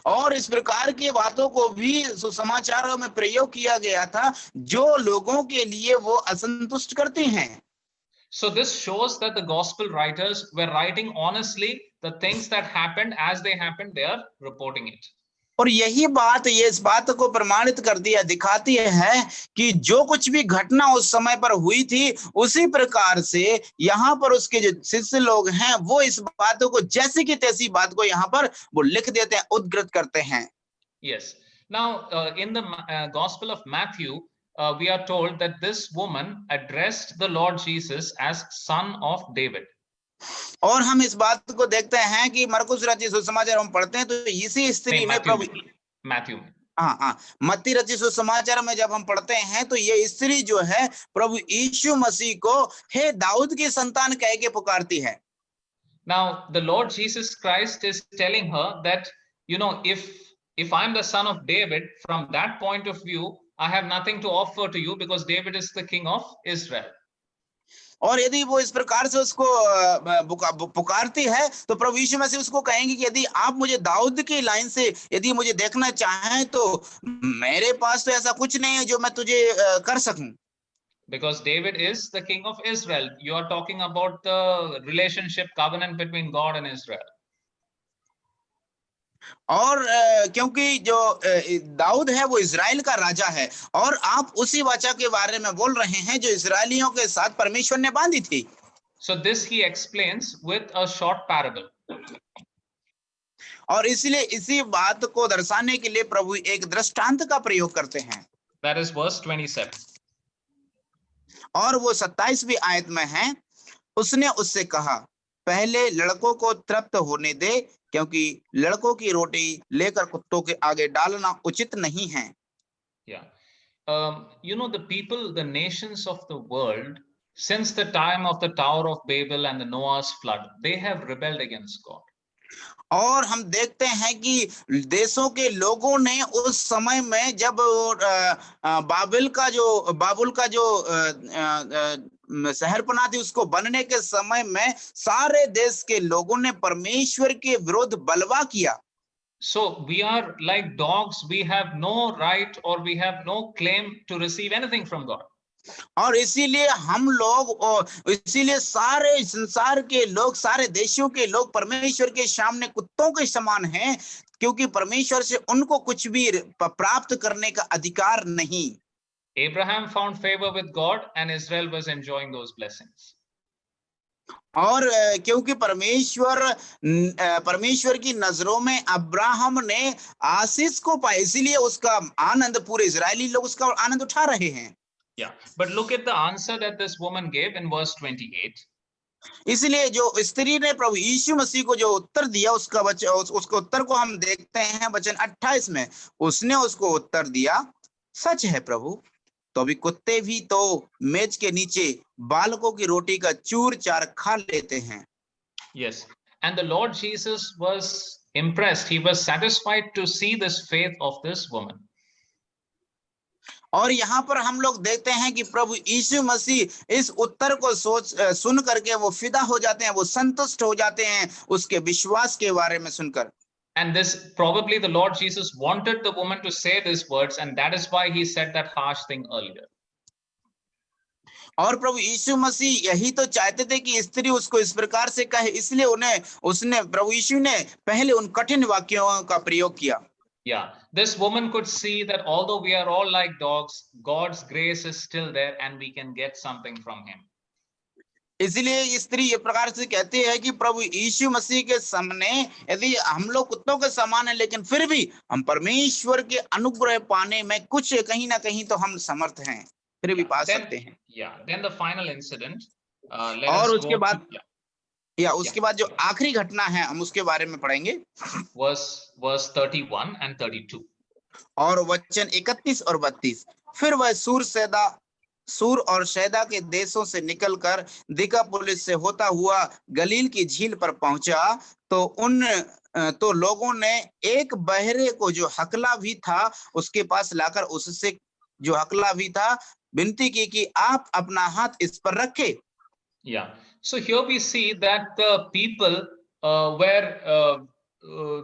और इस प्रकार की बातों को भी सुसमाचारों में प्रयोग किया गया था जो लोगों के लिए वो असंतुष्ट करते हैं। So this shows that the gospel writers were writing honestly the things that happened as they happened, they are reporting it. और यही बात ये इस बात को प्रमाणित कर दिया दिखाती है कि जो कुछ भी घटना उस समय पर हुई थी उसी प्रकार से यहाँ पर उसके जो शिष्य लोग हैं वो इस बातों को जैसी की तैसी बात को यहाँ पर वो लिख देते हैं, उद्धृत करते हैं। Yes. Now, in the Gospel of Matthew, we are told that this woman addressed the Lord Jesus as Son of David. और हम इस बात को देखते हैं कि मरकुस रचित सुसमाचार हम पढ़ते हैं तो इसी स्त्री ने प्रभु मैथ्यू में हाँ मत्ती रचित सुसमाचार में जब हम पढ़ते हैं तो ये स्त्री जो है प्रभु यीशु मसीह को हे दाऊद की संतान कह के पुकारती है। Now the Lord Jesus Christ is telling her that, you know, if I'm the son of David, from that point of view, I have nothing to offer to you because David is the king of Israel. और यदि वो इस प्रकार से उसको पुकारती है तो प्रभु यीशु मसीह उसको कहेंगे कि यदि आप मुझे दाऊद की लाइन से यदि मुझे देखना चाहें तो मेरे पास तो ऐसा कुछ नहीं है जो मैं तुझे कर सकूं। Because David is the king of Israel. You are talking about the relationship covenant between God and Israel. और क्योंकि जो दाऊद है वो इजराइल का राजा है और आप उसी वाचा के बारे में बोल रहे हैं जो इजरायलियों के साथ परमेश्वर ने बांधी थी। So this he explains with a short parable. और इसलिए इसी बात को दर्शाने के लिए प्रभु एक दृष्टांत का प्रयोग करते हैं। That is verse 27. और वो 27वीं आयत में है, उसने उससे कहा पहले लड़कों को तृप्त होने दे क्योंकि लड़कों की रोटी लेकर कुत्तों के आगे डालना उचित नहीं है। Yeah. You know, the people, the nations of the world, since the time of the Tower of Babel and the Noah's flood, they have rebelled against God. और हम देखते हैं कि देशों के लोगों ने उस समय में जब बाबुल का जो शहरपनाह थी उसको बनने के समय में सारे देश के लोगों ने परमेश्वर के विरुद्ध बलवा किया। So we are like dogs, we have no right or we have no claim to receive anything from God. और इसीलिए हम लोग इसीलिए सारे संसार के लोग सारे देशों के लोग परमेश्वर के सामने कुत्तों के समान हैं क्योंकि परमेश्वर से उनको कुछ भी प्राप्त करने का अधिकार नहीं। Abraham found favor with God and Israel was enjoying those blessings. और क्योंकि परमेश्वर की नजरों में अब्राहम ने आशीष को पाया इसीलिए उसका आनंद पूरे इजरायली लोग उसका आनंद उठा रहे हैं। Yeah, but look at the answer that this woman gave in verse 28. इसलिए जो स्त्री ने प्रभु यीशु मसीह को जो उत्तर दिया उसको उत्तर को हम देखते हैं वचन 28 में। उसने उसको उत्तर दिया, सच है प्रभु, तो अभी कुत्ते भी तो मेज के नीचे बालकों की रोटी का चूर चार खा लेते हैं। Yes, and the Lord Jesus was impressed. He was satisfied to see this faith of this woman. और यहाँ पर हम लोग देखते हैं कि प्रभु यीशु मसीह इस उत्तर को सुन करके वो फिदा हो जाते हैं, वो संतुष्ट हो जाते हैं उसके विश्वास के बारे में सुनकर। And this probably the Lord Jesus wanted the woman to say these words, and that is why he said that harsh thing earlier. और प्रभु यीशु मसीह यही तो चाहते थे कि स्त्री उसको इस प्रकार से कहे, इसलिए उसने प्रभु यीशु ने पहले उन कठिन वाक्यों का प्रयोग किया। Yeah, this woman could see that although we are all like dogs, God's grace is still there and we can get something from him. इसलिए स्त्री ये प्रकार से कहती है कि प्रभु यीशु मसीह के सामने यदि हम लोग कुत्तों के समान हैं लेकिन फिर भी हम परमेश्वर के अनुग्रह पाने में कुछ कहीं ना कहीं तो हम समर्थ हैं, फिर भी पा सकते हैं। Yeah, then the final incident. और उसके बाद जो आखिरी घटना है हम उसके बारे में पढ़ेंगे। verse 31 and 32. और वचन 31 और 32। फिर वह सूर और सैदा के देशों से निकलकर दिकापुलिस से होता हुआ गलील की झील पर पहुंचा तो लोगों ने एक बहरे को जो हकला भी था उसके पास लाकर उससे जो हकला भी था विनती की कि आप अपना हाथ इस पर रखे। Yeah, so here we see that the people were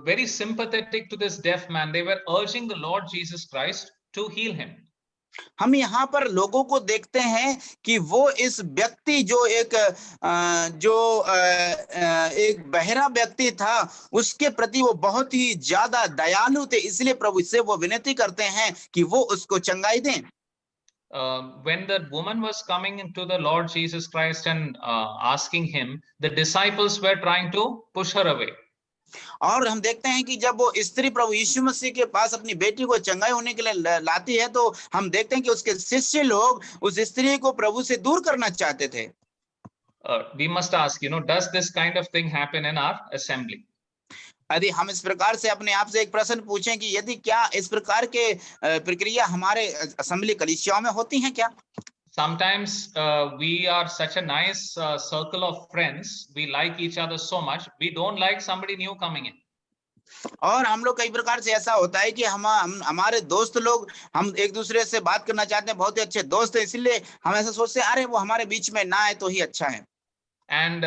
very sympathetic to this deaf man. They were urging the Lord Jesus Christ to heal him. हम यहाँ पर लोगों को देखते हैं कि वो इस व्यक्ति जो एक बहरा व्यक्ति था उसके प्रति वो बहुत ही ज्यादा दयालु थे, इसलिए प्रभु से वो विनती करते हैं कि वो उसको चंगाई दें। When the woman was coming into the Lord Jesus Christ and asking him, the disciples were trying to push her away. और हम देखते हैं कि जब वो स्त्री प्रभु यीशु मसीह के पास अपनी बेटी को चंगाई होने के लिए लाती है, तो हम देखते हैं कि उसके शिष्य लोग उस स्त्री को प्रभु से दूर करना चाहते थे। We must ask, does this kind of thing happen in our assembly? यदि हम इस प्रकार से अपने आप से एक प्रश्न पूछें कि यदि क्या इस प्रकार के प्रक्रिया हमारे असेंबली कलीसियाओं में होती हैं क्या? Sometimes we are such a nice circle of friends. We like each other so much. We don't like somebody new coming in. और हम लोग कई प्रकार से ऐसा होता है कि हम हमारे दोस्त लोग, हम एक दूसरे से बात करना चाहते हैं, बहुत ही अच्छे दोस्त हैं, इसलिए हम ऐसा सोचते हैं अरे वो हमारे बीच में ना आए तो ही अच्छा है। And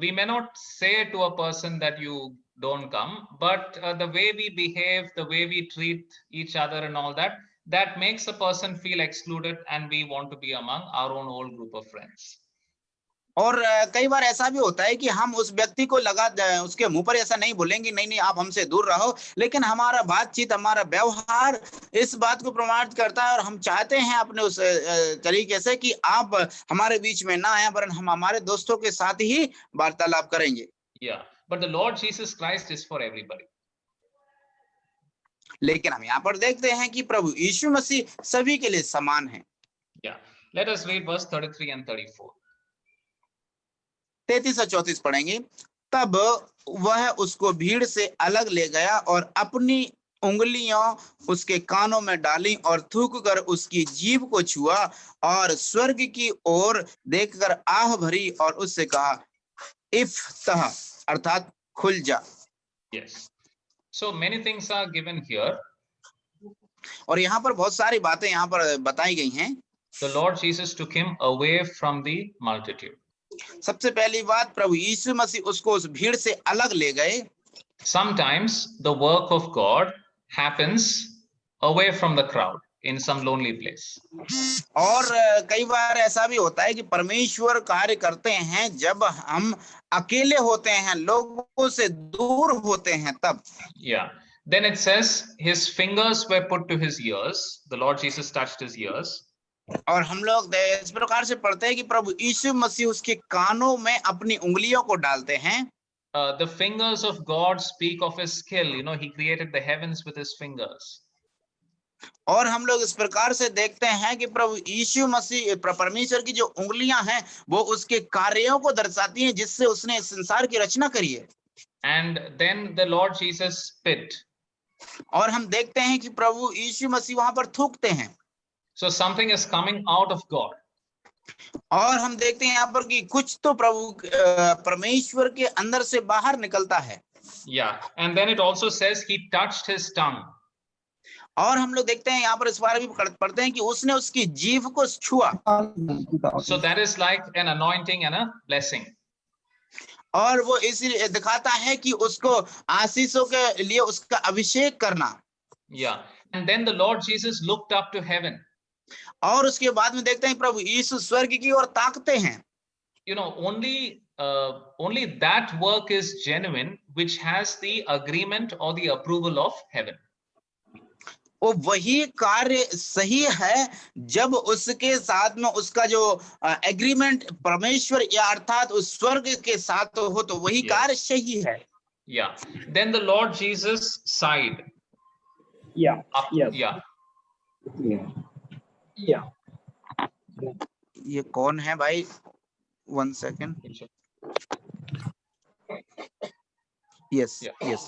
we may not say to a person that you don't come, but the way we behave, the way we treat each other and all that, that makes a person feel excluded, and we want to be among our own old group of friends. और कई बार ऐसा भी होता है कि हम उस व्यक्ति को उसके मुंह पर ऐसा नहीं बोलेंगे, नहीं नहीं आप हमसे दूर रहो, लेकिन हमारा बातचीत, हमारा व्यवहार इस बात को प्रमाणित करता है, और हम चाहते हैं अपने उस तरीके से कि आप हमारे बीच में ना आए, वरन हम हमारे दोस्तों के साथ ही वार्तालाप करेंगे। Yeah, but the Lord Jesus Christ is for everybody. लेकिन हम यहाँ पर देखते हैं कि प्रभु यीशु मसीह सभी के लिए समान है। Yeah, let us read verse 33 and 34. 33 और 34 पढ़ेंगे। तब वह उसको भीड़ से अलग ले गया और अपनी उंगलियां उसके कानों में डाली और थूक कर उसकी जीभ को छुआ और स्वर्ग की ओर देखकर आह भरी और उससे कहा, इफ्तह, अर्थात खुल जा। Yes. So many things are given here. और यहाँ पर बहुत सारी बातें यहाँ पर बताई गई हैं। The Lord Jesus took him away from the multitude. सबसे पहली बात, प्रभु यीशु मसीह उसको उस भीड़ से अलग ले गए। Sometimes the work of God happens away from the crowd in some lonely place. और कई बार ऐसा भी होता है कि परमेश्वर कार्य करते हैं जब हम अकेले होते हैं, लोगों से दूर होते हैं तब। Yeah. Then it says his fingers were put to his ears. The Lord Jesus touched his ears. और हम लोग इस प्रकार से पढ़ते हैं कि प्रभु यीशु मसीह उसके कानों में अपनी उंगलियों को डालते हैं। The fingers of God speak of his skill. He created the heavens with his fingers. और हम लोग इस प्रकार से देखते हैं कि प्रभु यीशु मसीह, परमेश्वर की जो उंगलियां हैं वो उसके कार्यों को दर्शाती हैं जिससे उसने संसार की रचना करी है। And then the Lord Jesus spit. और हम देखते हैं कि प्रभु यीशु मसीह वहां पर थूकते हैं। So something is coming out of God. और हम देखते हैं यहाँ पर कि कुछ तो परमेश्वर के अंदर से बाहर निकलता है। Yeah, and then it also says he touched his tongue. और हम लोग देखते हैं यहाँ पर इस बारे में पढ़ते हैं कि उसने उसकी जीभ को छुआ। So that is like an anointing and a blessing. और वो इसलिए दिखाता है कि उसको आशीषों के लिए उसका अभिषेक करना। Yeah, and then the Lord Jesus looked up to heaven. और उसके बाद में देखते हैं प्रभु यीशु स्वर्ग की ओर ताकते हैं। Only that work is genuine which has the agreement or the approval of heaven. वो वही कार्य सही है जब उसके साथ में उसका जो एग्रीमेंट परमेश्वर या अर्थात उस स्वर्ग के साथ हो, तो वही कार्य सही है। Yeah. Then the Lord Jesus sighed. Yeah. Yes. Yeah. Yeah. ये कौन है भाई? 1 second. Yes. Yeah. Yes.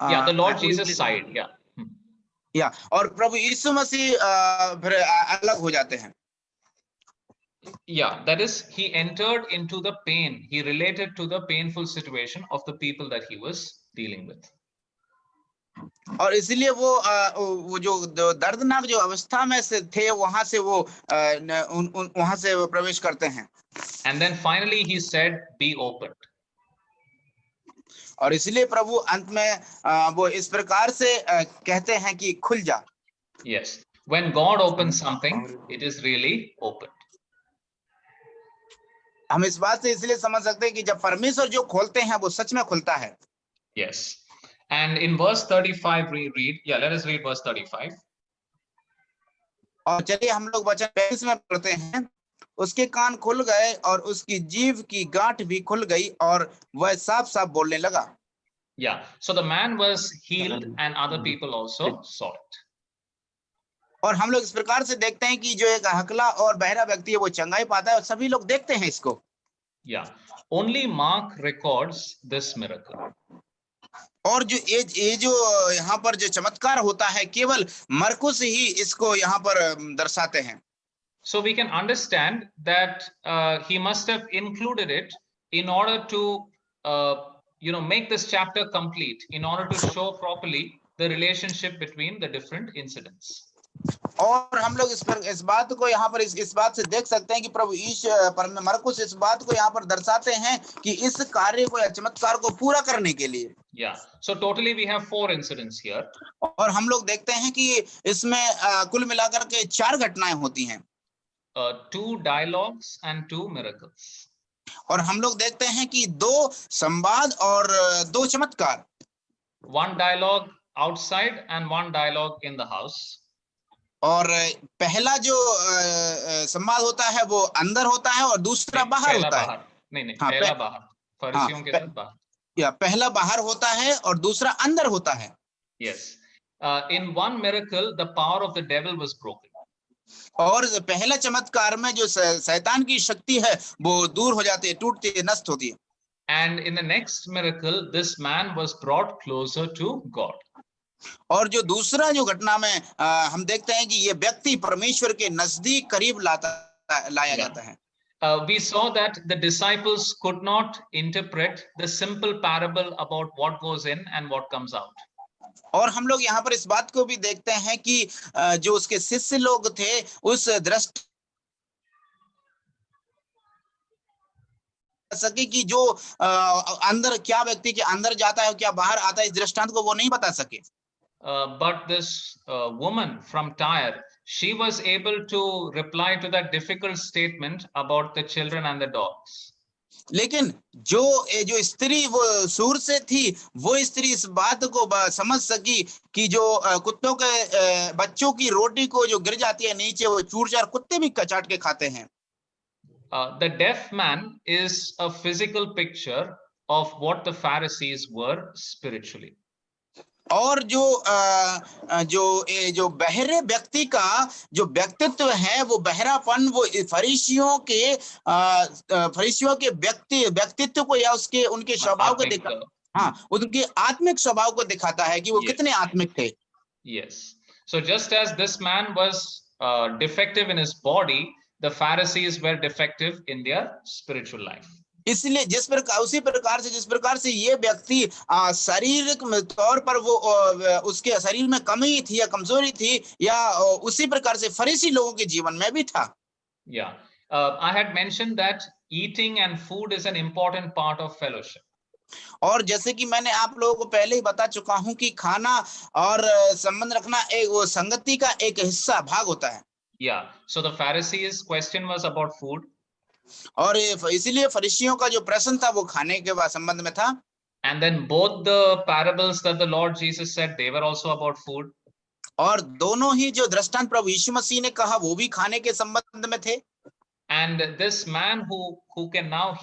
Yeah. The Lord Jesus sighed. Yeah. या और प्रभु यीशु मसीह फिर अलग हो जाते हैं। Yeah, that is, he entered into the pain. He related to the painful situation of the people that he was dealing with. और इसलिए वो जो दर्दनाक जो अवस्था में से थे, वहां से वो वहां से प्रवेश करते हैं। And then finally he said, "Be opened." और इसलिए प्रभु अंत में वो इस प्रकार से कहते हैं कि खुल जा। Yes. When God opens something, it is really opened. हम इस बात से इसलिए समझ सकते हैं कि जब परमेश्वर जो खोलते हैं वो सच में खुलता है। Yes. And in verse 35 we read, let us read verse 35. और चलिए हम लोग वचन 35 में पढ़ते हैं। उसके कान खुल गए और उसकी जीभ की गांठ भी खुल गई और वह साफ साफ बोलने लगा। Yeah. So the man was healed and other people also saw it. और हम लोग इस प्रकार से देखते हैं कि जो एक हकला और बहरा व्यक्ति है वो चंगाई पाता है और सभी लोग देखते हैं इसको। Yeah. Only Mark records this miracle. और जो ये जो यहाँ पर जो चमत्कार होता है केवल मरकुस ही इसको यहाँ पर दर्शाते हैं। So we can understand that he must have included it in order to make this chapter complete, in order to show properly the relationship between the different incidents. और हम लोग इस बात को यहाँ पर इस बात से देख सकते हैं कि प्रभु मरकुस इस बात को यहाँ पर दर्शाते हैं कि इस कार्य को या चमत्कार को पूरा करने के लिए। Yeah. So totally we have 4 incidents here. और हम लोग देखते हैं कि इसमें कुल मिलाकर के 4 घटनाएं होती हैं। 2 dialogues and 2 miracles. और हम लोग देखते हैं कि 2 संवाद और 2 चमत्कार। 1 dialogue outside and 1 dialogue in the house. और पहला जो संवाद होता है वो अंदर होता है और दूसरा बाहर होता है। नहीं पहला बाहर, फरीसियों के साथ बाहर। या पहला बाहर होता है और दूसरा अंदर होता है। Yes. In one miracle the power of the devil was broken. और पहला चमत्कार में जो शैतान की शक्ति है वो दूर हो जाती है, टूटती है, नष्ट होती है। And in the next miracle this man was brought closer to God. और जो दूसरा जो घटना में हम देखते हैं कि ये व्यक्ति परमेश्वर के नजदीक करीब लाया जाता है। We saw that the disciples could not interpret the simple parable about what goes in and what comes out. और हम लोग यहाँ पर इस बात को भी देखते हैं कि जो उसके शिष्य लोग थे उस दृष्टि सके कि जो अंदर क्या व्यक्ति के अंदर जाता है क्या बाहर आता है, इस दृष्टांत को वो नहीं बता सके। But this woman from Tyre, she was able to reply to that difficult statement about the children and the dogs. लेकिन जो स्त्री वो सूर से थी, वो स्त्री इस बात को समझ सकी कि जो कुत्तों के बच्चों की रोटी को जो गिर जाती है नीचे वो चूर-चार कुत्ते भी चाट के खाते हैं। The deaf man is a physical picture of what the Pharisees were spiritually. और जो बहरे व्यक्ति का जो व्यक्तित्व है वो बहरापन वो फरीसियों के व्यक्तित्व को या उनके स्वभाव को दिखा, उनके आत्मिक स्वभाव को दिखाता है कि वो कितने आत्मिक थे। Yes. So just as this man was defective in his body, the Pharisees were defective in their spiritual life. इसलिए उसी प्रकार से जिस प्रकार से ये व्यक्ति शारीरिक तौर पर वो उसके शरीर में कमी थी या कमजोरी थी, या उसी प्रकार से फरीसी लोगों के जीवन में भी था। Yeah, I had mentioned that eating and food is an important part of fellowship. और जैसे कि मैंने आप लोगों को पहले ही बता चुका हूं कि खाना और संबंध रखना एक वो संगति का एक हिस्सा भाग होता है। Yeah, so the Pharisees' question was about food. और इसीलिए फरीसियों का जो प्रश्न था वो खाने के संबंध में था। And then both the parables that the Lord Jesus said, they were also about food. और दोनों ही जो दृष्टांत प्रभु यीशु मसीह ने कहा वो भी खाने के संबंध में थे। And this man who can now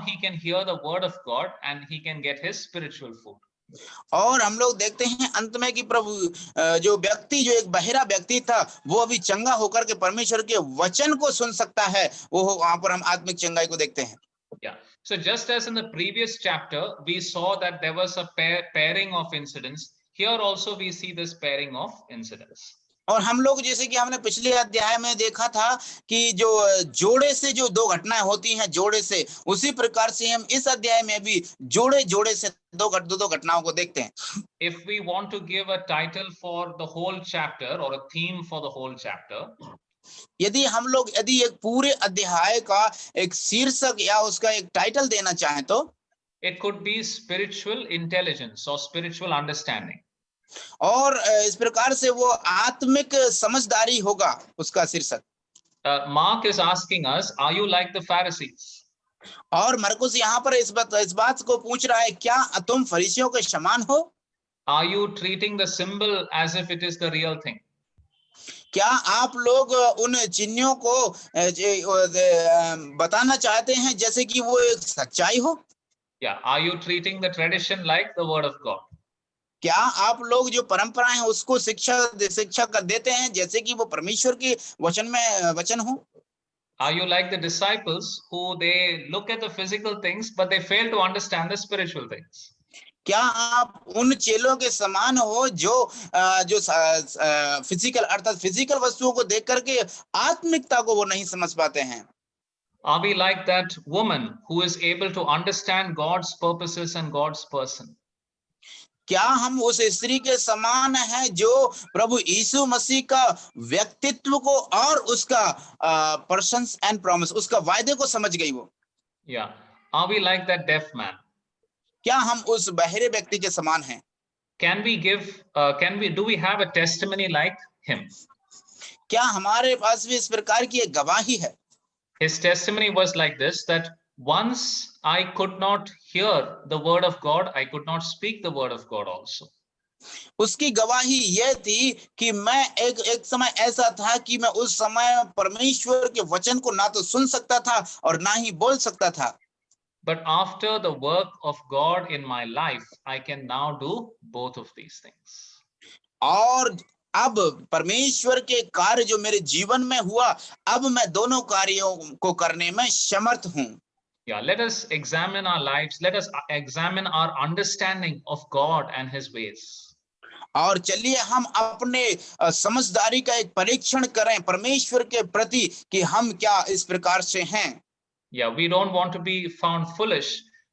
he can hear the word of God and he can get his spiritual food. और हम लोग देखते हैं अंत में कि प्रभु जो व्यक्ति जो एक बहरा व्यक्ति था वो अभी चंगा होकर के परमेश्वर के वचन को सुन सकता है, वो वहां पर हम आत्मिक चंगाई को देखते हैं। Yeah. So just as in the previous chapter we saw that there was a pairing of incidents, here also we see this pairing of incidents. और हम लोग जैसे कि हमने पिछले अध्याय में देखा था कि जो जोड़े से जो 2 घटनाएं होती हैं जोड़े से, उसी प्रकार से हम इस अध्याय में भी जोड़े से दो घटनाओं को देखते हैं। If we want to give a title for the whole chapter or a theme for the whole chapter, यदि एक पूरे अध्याय का एक शीर्षक या उसका एक टाइटल देना चाहें तो It could be spiritual intelligence or spiritual understanding. और इस प्रकार से वो आत्मिक समझदारी होगा उसका शीर्षक। Mark is asking us, are you like the Pharisees? और मरकुस यहाँ पर इस बात को पूछ रहा है, क्या तुम फरीसियों के समान हो? Are you treating the symbol as if it is the real thing? क्या आप लोग उन चिन्हों को बताना चाहते हैं जैसे कि वो एक सच्चाई हो? Yeah. Are you treating the tradition like the word of God? क्या आप लोग जो परंपराएं हैं उसको शिक्षा कर देते हैं जैसे कि वो परमेश्वर के वचन हो? Are you like the disciples who they look at the physical things but they fail to understand the spiritual things? क्या आप उन चेलों के समान हो जो फिजिकल अर्थात फिजिकल वस्तुओं को देख करके आत्मिकता को वो नहीं समझ पाते हैं? Are we like that woman who is able to understand God's purposes and God's person? क्या हम उस स्त्री के समान हैं जो प्रभु यीशु मसीह का व्यक्तित्व को और उसका पर्सन्स एंड प्रॉमिस, उसका वायदे को समझ गई वो? Yeah. Are we like that deaf man? क्या हम उस बहरे व्यक्ति के समान हैं? Do we have a testimony like him? क्या हमारे पास भी इस प्रकार की एक गवाही है? His testimony was like this, that once I could not hear the word of God, I could not speak the word of God also. उसकी गवाही यह थी कि मैं एक समय ऐसा था कि मैं उस समय परमेश्वर के वचन को ना तो सुन सकता था और ना ही बोल सकता था। But after the work of God in my life, I can now do both of these things. और अब परमेश्वर के कार्य जो मेरे जीवन में हुआ, अब मैं दोनों कार्यों को करने में समर्थ हूं। Yeah, let us examine our lives. Let us examine our understanding of God and His ways. और चलिए हम अपने समझदारी का एक परीक्षण करें परमेश्वर के प्रति कि हम क्या इस प्रकार से हैं। Yeah, we don't want to be found foolish,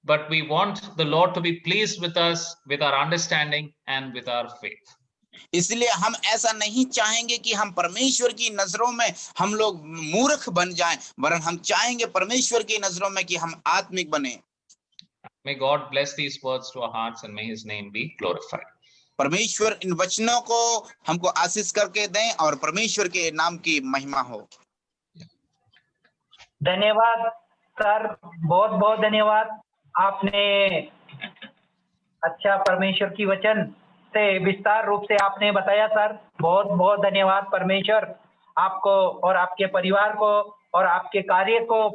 but we want the Lord to be pleased with us, with our understanding and with our faith. इसलिए हम ऐसा नहीं चाहेंगे कि हम परमेश्वर की नजरों में हम लोग मूर्ख बन जाएं, वरन हम चाहेंगे परमेश्वर की नजरों में कि हम आत्मिक बने। May God bless these words to our hearts and may His name be glorified. परमेश्वर इन वचनों को हमको आशीष करके दें और परमेश्वर के नाम की महिमा हो। धन्यवाद सर, बहुत बहुत धन्यवाद। आपने अच्छा परमेश्वर की वचन से विस्तार रूप से आपने बताया सर, बहुत बहुत धन्यवाद। परमेश्वर आपको और आपके परिवार को और आपके कार्य को